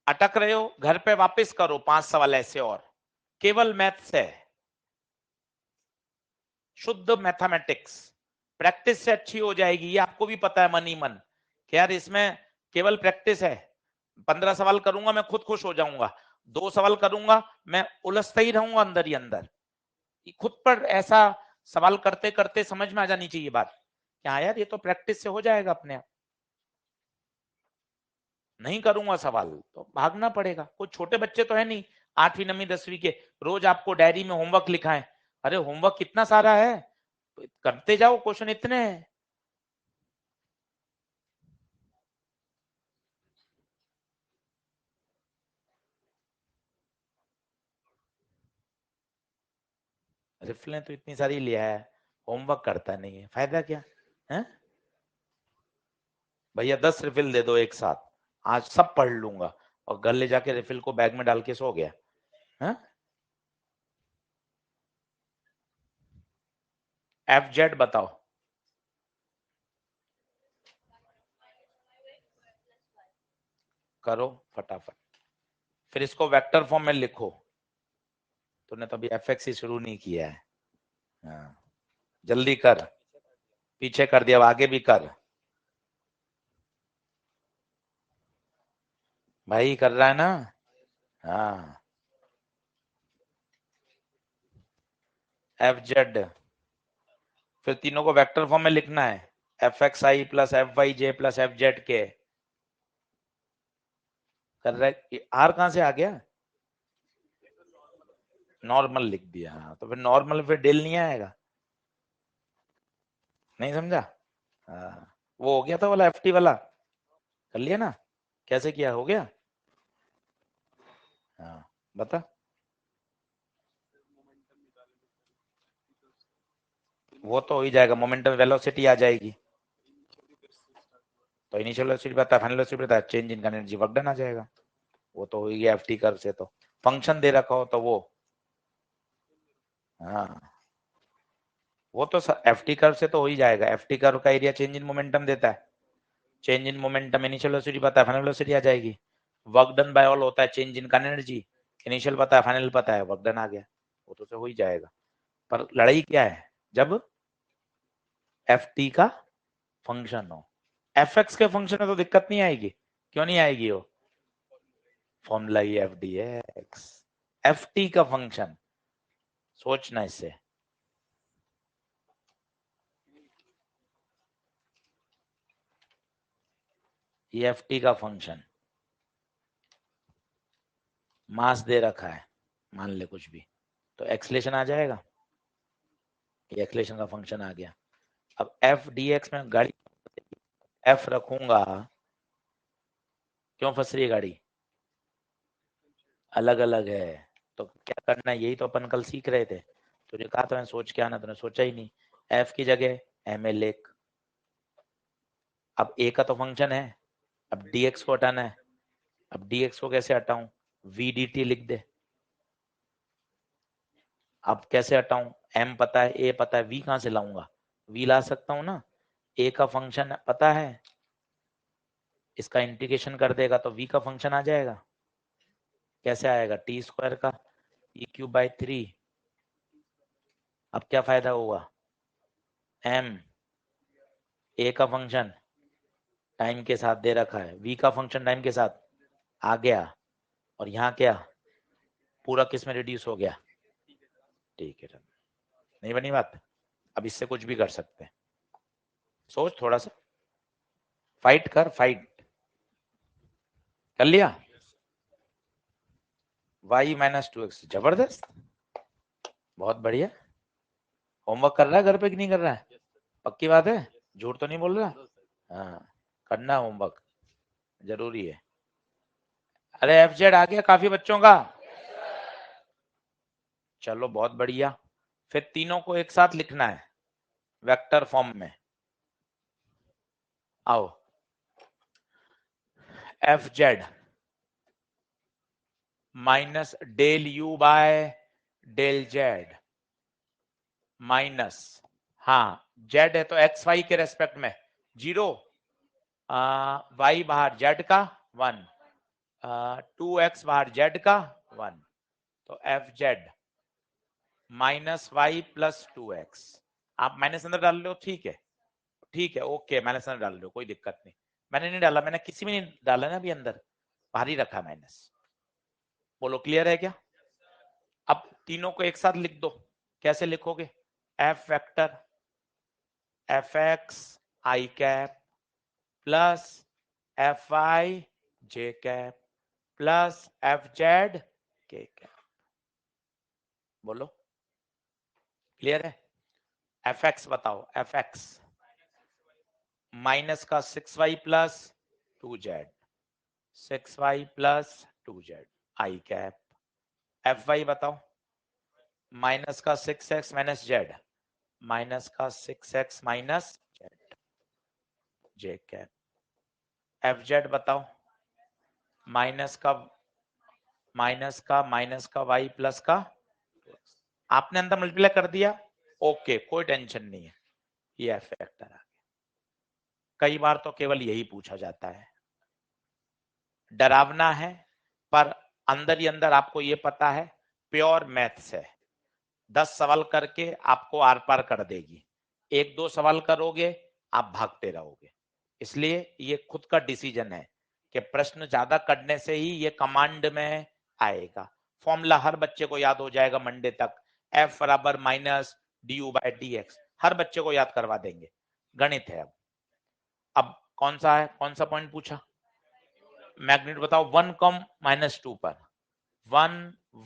अटक रहे हो, घर पे वापस करो 5 सवाल ऐसे और, केवल मैथ से, शुद्ध मैथमेटिक्स। प्रैक्टिस से अच्छी हो जाएगी, ये आपको भी पता है मन ही मन कि यार इसमें केवल प्रैक्टिस है। 15 सवाल करूंगा मैं खुद खुश हो जाऊंगा, 2 सवाल करूंगा मैं उलझता ही रहूंगा अंदर ही अंदर। खुद पर ऐसा सवाल करते करते समझ में आ जानी चाहिए बात, क्या यार ये तो प्रैक्टिस से हो जाएगा अपने आप। नहीं करूंगा सवाल तो भागना पड़ेगा। कोई छोटे बच्चे तो है नहीं 8वीं 9वीं 10वीं के, रोज आपको डायरी में होमवर्क लिखाएं। अरे होमवर्क कितना सारा है, करते जाओ, क्वेश्चन इतने हैं। रिफलें तो इतनी सारी लिया है, होमवर्क करता नहीं है, फायदा क्या है। भैया 10 रिफिल दे दो एक साथ, आज सब पढ़ लूंगा और घर ले जाके रिफिल को बैग में डाल के सो गया है। एफ जेड बताओ, करो फटाफट, फिर इसको वेक्टर फॉर्म में लिखो। तूने तो अभी एफ एक्स ही शुरू नहीं किया है, हाँ जल्दी कर, पीछे कर दिया, आगे भी कर। भाई कर रहा है ना, हाँ एफ जेड, फिर तीनों को वेक्टर फॉर्म में लिखना है, एफ एक्स आई प्लस एफ वाई जे प्लस एफ जेड के। कर रहे आर कहां से आ गया? नॉर्मल लिख दिया। तो फिर नॉर्मल फिर डेल नहीं आएगा, नहीं समझा? हाँ, वो हो गया था वाला एफ टी वाला, कर लिया ना? कैसे किया, हो गया? हाँ बता। वो तो हो ही जाएगा, मोमेंटम वेलोसिटी आ जाएगी, तो इनिशियल वेलोसिटी पता है, फाइनल वेलोसिटी पता है, change in energy work done आ जाएगा। वो तो हो गया एफ टी कर्व से, तो फंक्शन दे रखा हो तो वो, हाँ वो तो एफ टी कर्व से तो हो ही जाएगा। एफ टी कर्व का एरिया चेंज इन मोमेंटम देता है, change in momentum initial velocity पता है, फाइनल वेलोसिटी आ जाएगी। वर्क डन बाय ऑल होता है चेंज इन एनर्जी, इनिशियल पता है, फाइनल पता है, वर्क डन आ गया, वो तो हो ही जाएगा। पर लड़ाई क्या है, जब एफ टी का फंक्शन हो। एफ एक्स के फंक्शन में तो दिक्कत नहीं आएगी, क्यों नहीं आएगी? वो फॉर्मूला ही एफ डी है एक्स, एफ टी का फंक्शन, सोचना इससे। ये एफ टी का फंक्शन, मास दे रखा है, मान ले कुछ भी, तो एक्सलेशन आ जाएगा, ये एक्सलेशन का फंक्शन आ गया। अब एफ डी एक्स में गाड़ी एफ रखूंगा, क्यों फंस रही है गाड़ी? अलग अलग है, तो क्या करना है, यही तो अपन कल सीख रहे थे, तुझे कहा तो मैं सोच के आना, तूने सोचा ही नहीं। एफ की जगह एम एल एक, अब ए का तो फंक्शन है, अब डी एक्स को हटाना है, अब डी एक्स को कैसे हटाऊं? वी डी टी लिख दे। अब कैसे हटाऊं? एम पता है, ए पता है, वी कहां से लाऊंगा? वी ला सकता हूं ना, ए का फंक्शन पता है, इसका इंटीग्रेशन कर देगा तो वी का फंक्शन आ जाएगा। कैसे आएगा? टी स्क्वायर का ई क्यूब बाई 3। अब क्या फायदा हुआ? एम ए का फंक्शन टाइम के साथ दे रखा है, वी का फंक्शन टाइम के साथ आ गया, और यहाँ क्या पूरा किस में रिड्यूस हो गया? ठीक है, नहीं बनी बात? अब इससे कुछ भी कर सकते हैं, सोच थोड़ा सा, फाइट कर, फाइट कर लिया। y माइनस 2x, जबरदस्त, बहुत बढ़िया। होमवर्क कर रहा है घर पे कि नहीं कर रहा है? पक्की बात है, झूठ तो नहीं बोल रहा? हाँ, करना होमवर्क, जरूरी है। अरे एफ जेड आ गया काफी बच्चों का, चलो बहुत बढ़िया। फिर तीनों को एक साथ लिखना है वेक्टर फॉर्म में, आओ। F z minus del you by del z minus, हाँ जेड है तो एक्स वाई के रेस्पेक्ट में 0, वाई बाहर जेड का 1, 2x बाहर जेड का 1, तो f z minus y plus 2x। आप माइनस अंदर डाल लो, ठीक है, ठीक है, ओके, माइनस अंदर डाल लो, कोई दिक्कत नहीं। मैंने नहीं डाला, मैंने किसी में नहीं डाला ना अभी, अंदर बाहर ही रखा माइनस। बोलो क्लियर है क्या? अब तीनों को एक साथ लिख दो, कैसे लिखोगे? F vector F x I cap plus F I J cap plus F Z के कैप। बोलो क्लियर है? एफ एक्स बताओ, एफ एक्स माइनस का 6y plus 2z, 6y plus 2z आई कैप। एफ वाई बताओ, माइनस का 6x minus Z, minus का 6x minus Z J cap. F Z बताओ, minus का y प्लस का, आपने अंदर मल्टीप्लाई कर दिया, ओके कोई टेंशन नहीं है, ये एफ वेक्टर आ गया। कई बार तो केवल यही पूछा जाता है, डरावना है, पर अंदर ही अंदर आपको ये पता है प्योर मैथ्स है, 10 सवाल करके आपको आर पार कर देगी, 1-2 सवाल करोगे आप भागते रहोगे। इसलिए ये खुद का डिसीजन है कि प्रश्न ज्यादा करने से ही ये कमांड में आएगा। फॉर्मूला हर बच्चे को याद हो जाएगा मंडे तक, F बराबर माइनस du बाय dx। हर बच्चे को याद करवा देंगे, गणित है। अब कौन सा पॉइंट पूछा? मैग्नीट्यूड बताओ 1 कम -2 पर। 1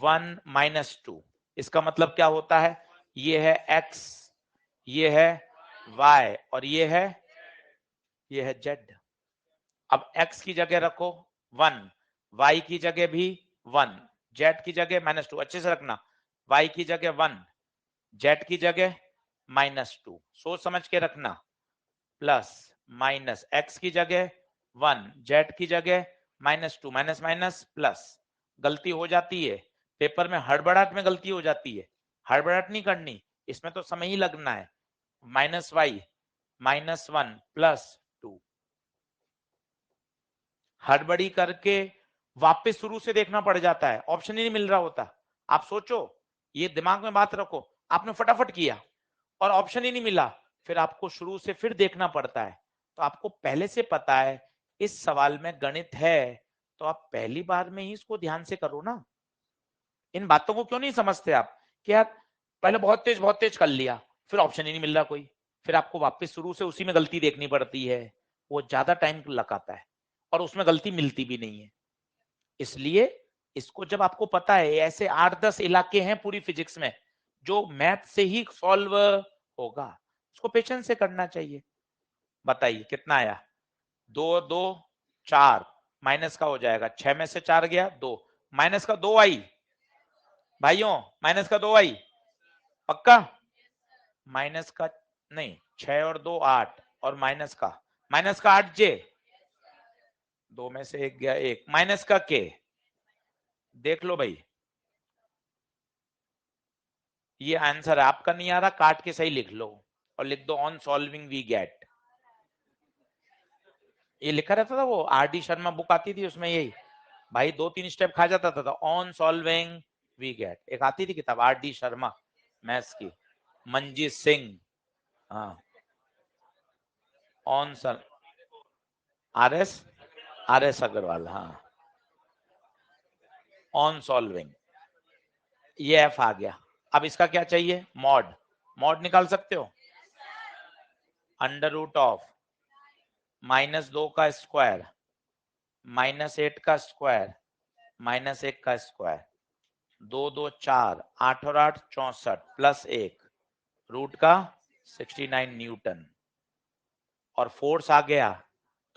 1 -2, इसका मतलब क्या होता है? ये है x, ये है y और ये है z। अब x की जगह रखो 1, y की जगह भी 1, z की जगह -2। अच्छे से रखना, y की जगह 1, z की जगह -2, सोच समझ के रखना। प्लस माइनस x की जगह 1, z की जगह -2, माइनस माइनस प्लस। गलती हो जाती है पेपर में, हड़बड़ाहट में गलती हो जाती है, हड़बड़ाहट नहीं करनी, इसमें तो समय ही लगना है। -y -1 +2, हड़बड़ी करके वापस शुरू से देखना पड़ जाता है, ऑप्शन ही नहीं मिल रहा होता। आप सोचो, ये दिमाग में बात रखो, आपने फटाफट किया और ऑप्शन ही नहीं मिला, फिर आपको शुरू से फिर देखना पड़ता है। तो आपको पहले से पता है इस सवाल में गणित है, तो आप पहली बार में ही इसको ध्यान से करो ना। इन बातों को क्यों नहीं समझते आप कि यार पहले बहुत तेज कर लिया, फिर ऑप्शन ही नहीं मिल रहा कोई, फिर आपको वापस शुरू से उसी में गलती देखनी पड़ती है, वो ज्यादा टाइम लगाता है और उसमें गलती मिलती भी नहीं है। इसलिए इसको जब आपको पता है, ऐसे 8-10 इलाके हैं पूरी फिजिक्स में जो मैथ से ही सॉल्व होगा, उसको पेशेंस से करना चाहिए। बताइए कितना आया? 2 2 4, माइनस का हो जाएगा, 6 में से 4 गया 2, माइनस का 2 आई भाइयों, माइनस का 2 आई पक्का? माइनस का नहीं, 6 और 2 8, और माइनस का 8 जे, 2 में से 1 गया 1, माइनस का के। देख लो भाई, ये आंसर आपका नहीं आ रहा, काट के सही लिख लो और लिख दो ऑन सॉल्विंग वी गेट। ये लिखा रहता था, वो आर डी शर्मा बुक आती थी, उसमें यही भाई 2-3 स्टेप खा जाता था, ऑन सॉल्विंग वी गेट। एक आती थी किताब आर डी शर्मा मैथ्स की, मंजीत सिंह, हाँ on sir, R S Agarwal, हाँ ऑन सॉल्विंग, ये एफ आ गया। अब इसका क्या चाहिए? मॉड। मॉड निकाल सकते हो? √ऑफ -2 का स्क्वायर -8 का स्क्वायर -1 का स्क्वायर, 2 2 4, 8 और 8 64 +1 रूट का 69 न्यूटन। और फोर्स आ गया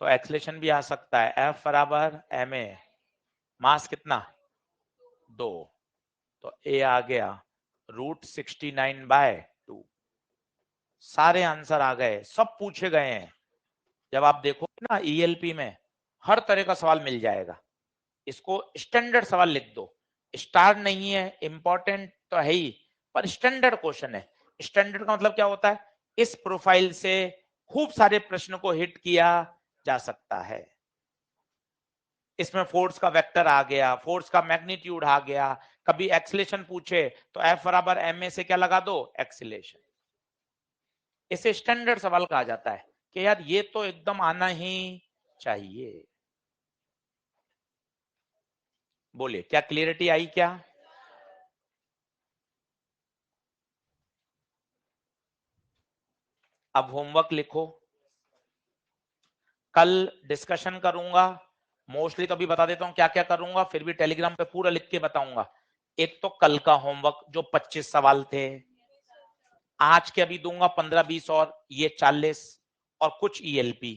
तो एक्सलेशन भी आ सकता है, F बराबर ma, मास कितना 2, तो A आ गया √69/2। सारे आंसर आ गए, सब पूछे गए हैं। जब आप देखोगे ना ELP में हर तरह का सवाल मिल जाएगा, इसको स्टैंडर्ड सवाल लिख दो। स्टार नहीं है, इंपॉर्टेंट तो है ही, पर स्टैंडर्ड क्वेश्चन है। स्टैंडर्ड का मतलब क्या होता है? इस प्रोफाइल से खूब सारे प्रश्न को हिट किया जा सकता है। इसमें फोर्स का वेक्टर आ गया, फोर्स का मैग्नीट्यूड आ गया, कभी एक्सीलरेशन पूछे तो F बराबर ma से क्या लगा दो? एक्सीलरेशन। इसे स्टैंडर्ड सवाल कहा जाता है कि यार ये तो एकदम आना ही चाहिए। बोलिए, क्या क्लियरिटी आई क्या? अब होमवर्क लिखो, कल डिस्कशन करूंगा, मोस्टली तो अभी बता देता हूं क्या क्या करूंगा, फिर भी टेलीग्राम पे पूरा लिख के बताऊंगा। एक तो कल का होमवर्क जो 25 सवाल थे, आज के अभी दूंगा 15-20 और ये 40 और कुछ ELP।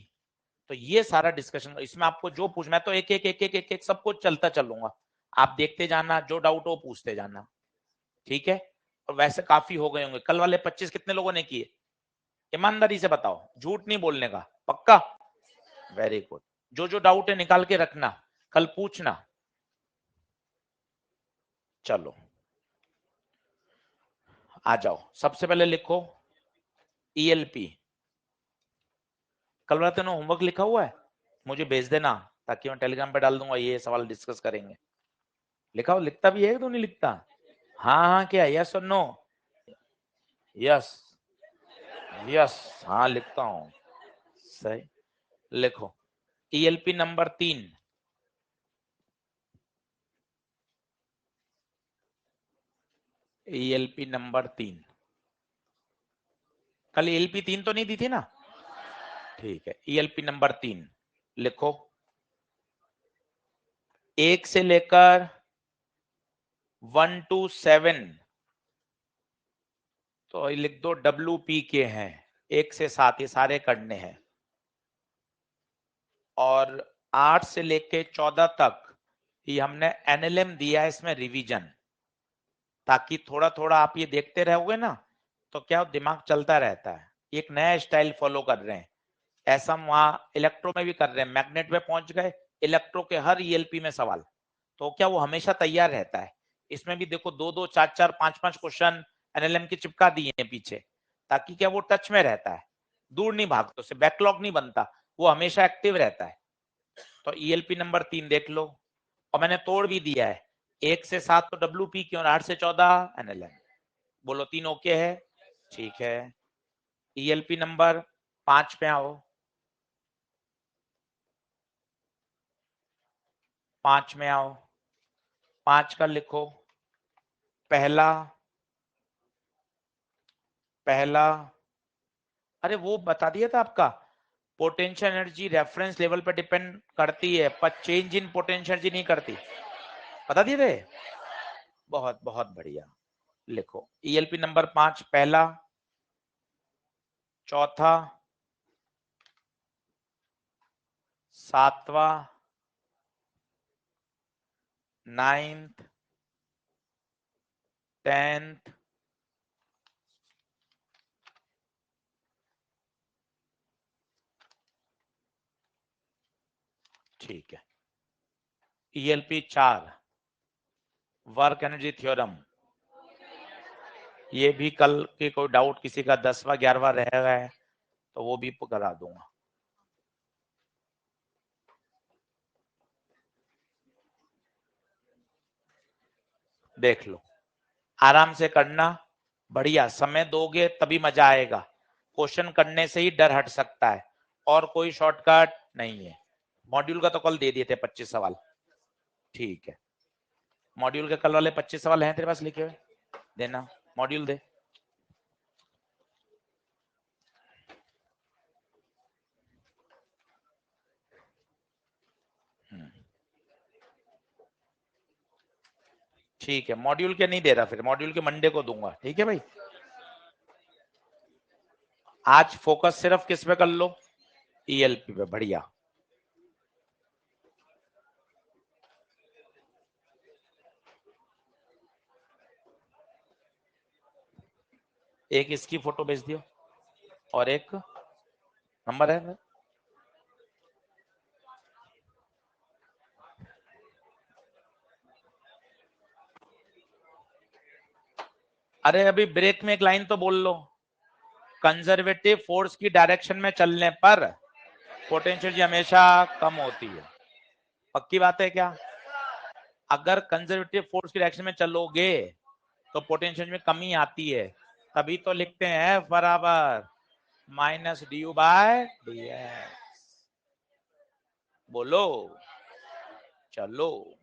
तो ये सारा डिस्कशन, इसमें आपको जो पूछ, मैं तो एक एक एक एक एक, एक सब कुछ चलता चलूंगा, आप देखते जाना, जो डाउट हो पूछते जाना, ठीक है? और वैसे काफी हो गए होंगे। कल वाले 25 कितने लोगों ने किए? ईमानदारी से बताओ, झूठ नहीं बोलने का, पक्का? Very good. जो जो डाउट है निकाल के रखना, कल पूछना। चलो आ जाओ, सबसे पहले लिखो ELP। कल वाला तेने होमवर्क लिखा हुआ है, मुझे भेज देना ताकि मैं टेलीग्राम पे डाल दूंगा, ये सवाल डिस्कस करेंगे। लिखा हो? लिखता भी है तो नहीं लिखता? हाँ हाँ क्या, यस और नो? यस यस, हाँ लिखता हूँ, सही। लिखो ELP नंबर 3, ELP नंबर 3, कल ELP 3 तो नहीं दी थी ना? ठीक है, ELP नंबर 3 लिखो। 1 से लेकर 1 to 7 तो लिख दो WP के हैं, 1 से 7 ये सारे करने हैं। और 8 से लेके 14 तक ये हमने NLM दिया है, इसमें रिवीजन, ताकि थोड़ा थोड़ा आप ये देखते रहोगे ना तो क्या दिमाग चलता रहता है। एक नया स्टाइल फॉलो कर रहे हैं, ऐसा हम वहां इलेक्ट्रो में भी कर रहे हैं। मैग्नेट में पहुंच गए, इलेक्ट्रो के हर ELP में सवाल, तो क्या वो हमेशा तैयार रहता है। इसमें भी देखो 2-2 4-4 5-5 क्वेश्चन NLM के चिपका दिए हैं पीछे, ताकि क्या वो टच में रहता है, दूर नहीं भागता, उससे बैकलॉग नहीं बनता, वो हमेशा एक्टिव रहता है। तो ELP नंबर 3 देख लो, और मैंने तोड़ भी दिया है, 1 से 7 तो WP की और 8 से 14 NLM। बोलो 3 ओके है? ठीक है। ELP नंबर 5 पे आओ। 5 में आओ। 5 का लिखो। पहला अरे वो बता दिया था आपका, पोटेंशियल एनर्जी रेफरेंस लेवल पर डिपेंड करती है, पर चेंज इन पोटेंशियल एनर्जी नहीं करती। बता दिए थे? बहुत बहुत बढ़िया। लिखो ELP नंबर 5 पहला, चौथा, सातवां, 9th, 10th, ठीक है। ELP 4 वर्क एनर्जी थ्योरम, ये भी कल के कोई डाउट किसी का 10वां 11वां रह गया है तो वो भी करा दूंगा। देख लो, आराम से करना, बढ़िया समय दोगे तभी मजा आएगा। क्वेश्चन करने से ही डर हट सकता है, और कोई शॉर्टकट नहीं है। मॉड्यूल का तो कल दे दिए थे 25 सवाल, ठीक है। मॉड्यूल के कल वाले 25 सवाल हैं तेरे पास लिखे हुए? देना, मॉड्यूल दे। ठीक है, मॉड्यूल के नहीं दे रहा, फिर मॉड्यूल के मंडे को दूंगा, ठीक है भाई। आज फोकस सिर्फ किस पे कर लो? ELP पे, बढ़िया। एक इसकी फोटो भेज दियो, और एक नंबर है। अरे अभी ब्रेक में एक लाइन तो बोल लो। कंजर्वेटिव फोर्स की डायरेक्शन में चलने पर पोटेंशियल हमेशा कम होती है। पक्की बात है क्या? अगर कंजर्वेटिव फोर्स की डायरेक्शन में चलोगे तो पोटेंशियल में कमी आती है, तभी तो लिखते हैं F बराबर -du/dx। बोलो, चलो।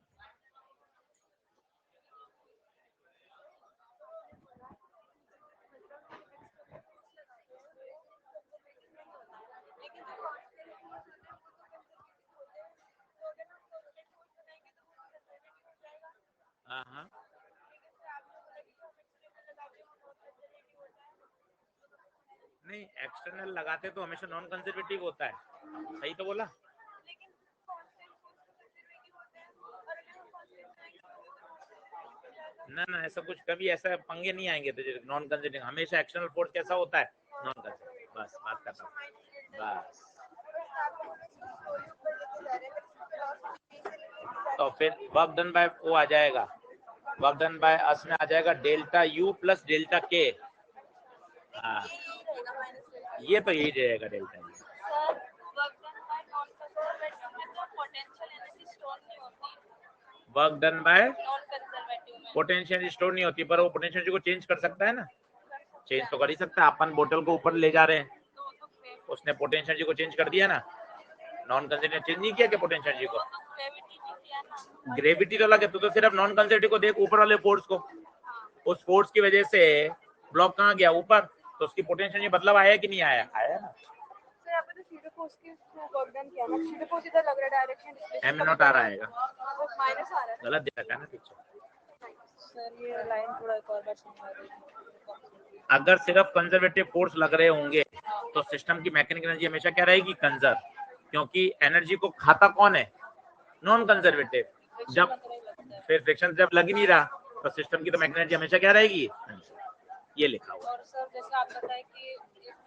हाँ, नहीं एक्सटर्नल लगाते तो हमेशा नॉन कंजर्वेटिव होता है, सही तो बोला। ना ना, ऐसा कुछ कभी ऐसा पंगे नहीं आएंगे तो नॉन कंजर्वेटिव, हमेशा एक्सटर्नल फोर्स कैसा होता है? Non conservative. बस बात करता हूँ, बस। तो फिर वर्क डन बाय वो आ जाएगा, वर्क डन बाय अस में आ जाएगा delta U plus delta K। हाँ, ये तो यही रहेगा delta U। Work done bye potential store नहीं होती, पर वो पोटेंशियल को चेंज कर सकता है ना, चेंज तो कर ही सकता है। अपन बोतल को ऊपर ले जा रहे हैं, उसने पोटेंशियल को चेंज कर दिया ना, नॉन कंजर्वेटिव चेंज नहीं किया क्या पोटेंशियल को? ग्रेविटी तो लगे, तो सिर्फ नॉन कंजर्वेटिव को देख, ऊपर वाले फोर्स को। उस फोर्स की वजह से ब्लॉक कहाँ गया, ऊपर, तो उसकी पोटेंशियल ये बदलाव आया कि नहीं आया, आया ना। सर यहाँ पे तो सीधे फोर्स के वर्क डन किया ना, सीधे फोर्स इधर लग रहा है डायरेक्शन, एम नॉट आ रहा है, वो माइनस आ रहा है। गलत दे रखा है ना पीछे। सर ये लाइन थोड़ा एक और बार समझा दीजिए। अगर सिर्फ कंजर्वेटिव फोर्स लग रहे होंगे तो सिस्टम की मैकेनिकल एनर्जी हमेशा क्या रहेगी, कंजर्व, क्योंकि एनर्जी को खाता कौन है, नॉन कंजर्वेटिव। जब फिर फ्रिक्शन जब लग ही नहीं रहा तो सिस्टम की तो मैकेनिकल एनर्जी हमेशा क्या रहेगी, ये लिखा हुआ। और सर जैसे आप बताएं कि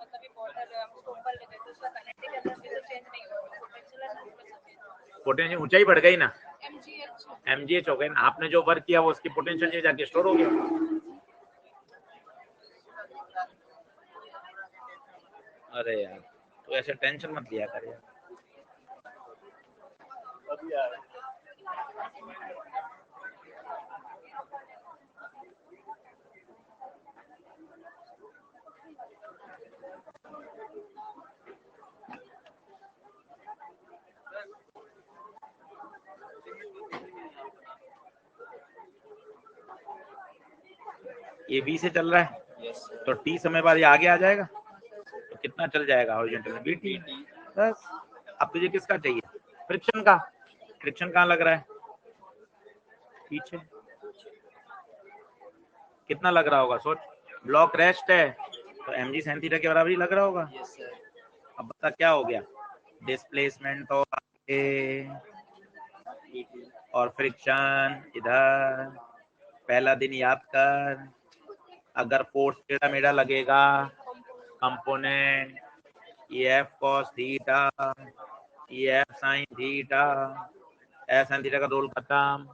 मतलब ये वाटर जो है हम उसको ऊपर ले गए तो उसका काइनेटिक एनर्जी तो चेंज नहीं होगी, पोटेंशियल एनर्जी कैसे चेंज, पोटेंशियल ऊंचाई बढ़ गई ना, mgh mgh हो गई ना, आपने जो वर्क किया वो उसकी पोटेंशियल ये जाके स्टोर हो गया। अरे यार तो ऐसे टेंशन मत लिया कर यार। ये बी से चल रहा है तो टी समय बाद ये आगे आ जाएगा, तो कितना चल जाएगा हॉरिजॉन्टल में, बीटी। बस अब तुझे किसका चाहिए, फ्रिक्शन का। फ्रिक्शन कहाँ लग रहा है, पीछे। कितना लग रहा होगा सोच, ब्लॉक रेस्ट है तो mg sin थीटा के बराबर ही लग रहा होगा। अब बता क्या हो गया, डिस्प्लेसमेंट तो आगे और फ्रिक्शन इधर। पहला दिन याद कर, अगर फोर्स टेढ़ा मेढ़ा लगेगा, component EF cos theta, EF sin theta, F sin theta का रोल खत्म,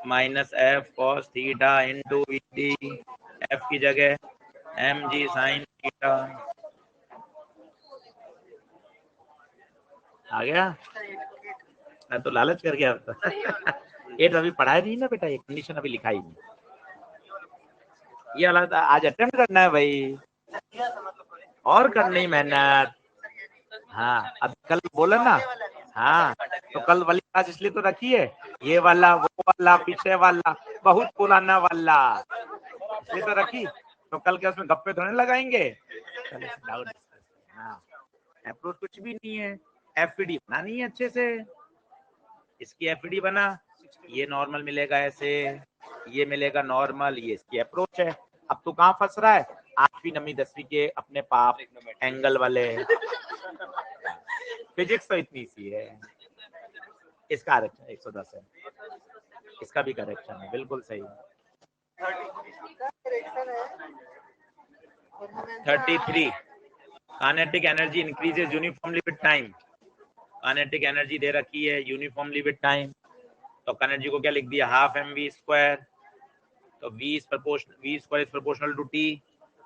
minus F cos theta into VT, F की जगह mg sin थीटा आ गया। मैं तो लालच कर गया ये तो अभी पढ़ाई नहीं ना बेटा, ये कंडीशन अभी लिखाई नहीं, ये वाला आज अटेम्प्ट करना है भाई, और करनी मेहनत। हाँ अब कल बोला ना, हाँ तो कल वाली क्लास इसलिए तो रखी है, ये वाला वो वाला पीछे वाला बहुत पुराना वाला इसलिए तो रखी, तो कल क्या उसमें गप्पे थोड़े लगाएंगे। हाँ अप्रोच कुछ भी नहीं है, एफडी बनानी है अच्छे से, इसकी एफडी बना, ये नॉर्मल मिलेगा ऐसे, ये मिलेगा नॉर्मल, ये इसकी अप्रोच है। अब तू कहाँ फंस रहा है, 8वीं 9वीं 10वीं के अपने पाप एंगल वाले। फिजिक्स तो इतनी सी है, इसका करेक्शन 110 है, इसका भी करेक्शन है, बिल्कुल सही। 33 kinetic energy increases uniformly with time, kinetic energy दे रखी है यूनिफॉर्मली विद टाइम, तो एनर्जी को क्या लिख दिया, हाफ mv स्क्वायर, तो v is proportional to t,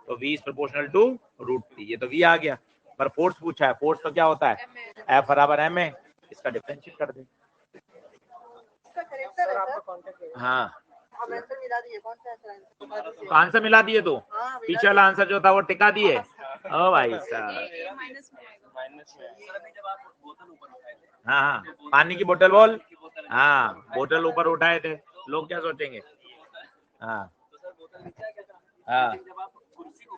तो v is proportional to root t, ये तो v आ गया। पर फोर्स पूछा है, फोर्स तो क्या होता है, F बराबर ma, इसका डिफरेंशिएट कर दे। हाँ तो आंसर मिला दिए, तो पीछे वाला आंसर जो था वो टिका दिए। ओ भाई साहब, हाँ हाँ पानी की बोतल बोल, हाँ बोतल ऊपर उठाए थे, लोग क्या सोचेंगे। हाँ हाँ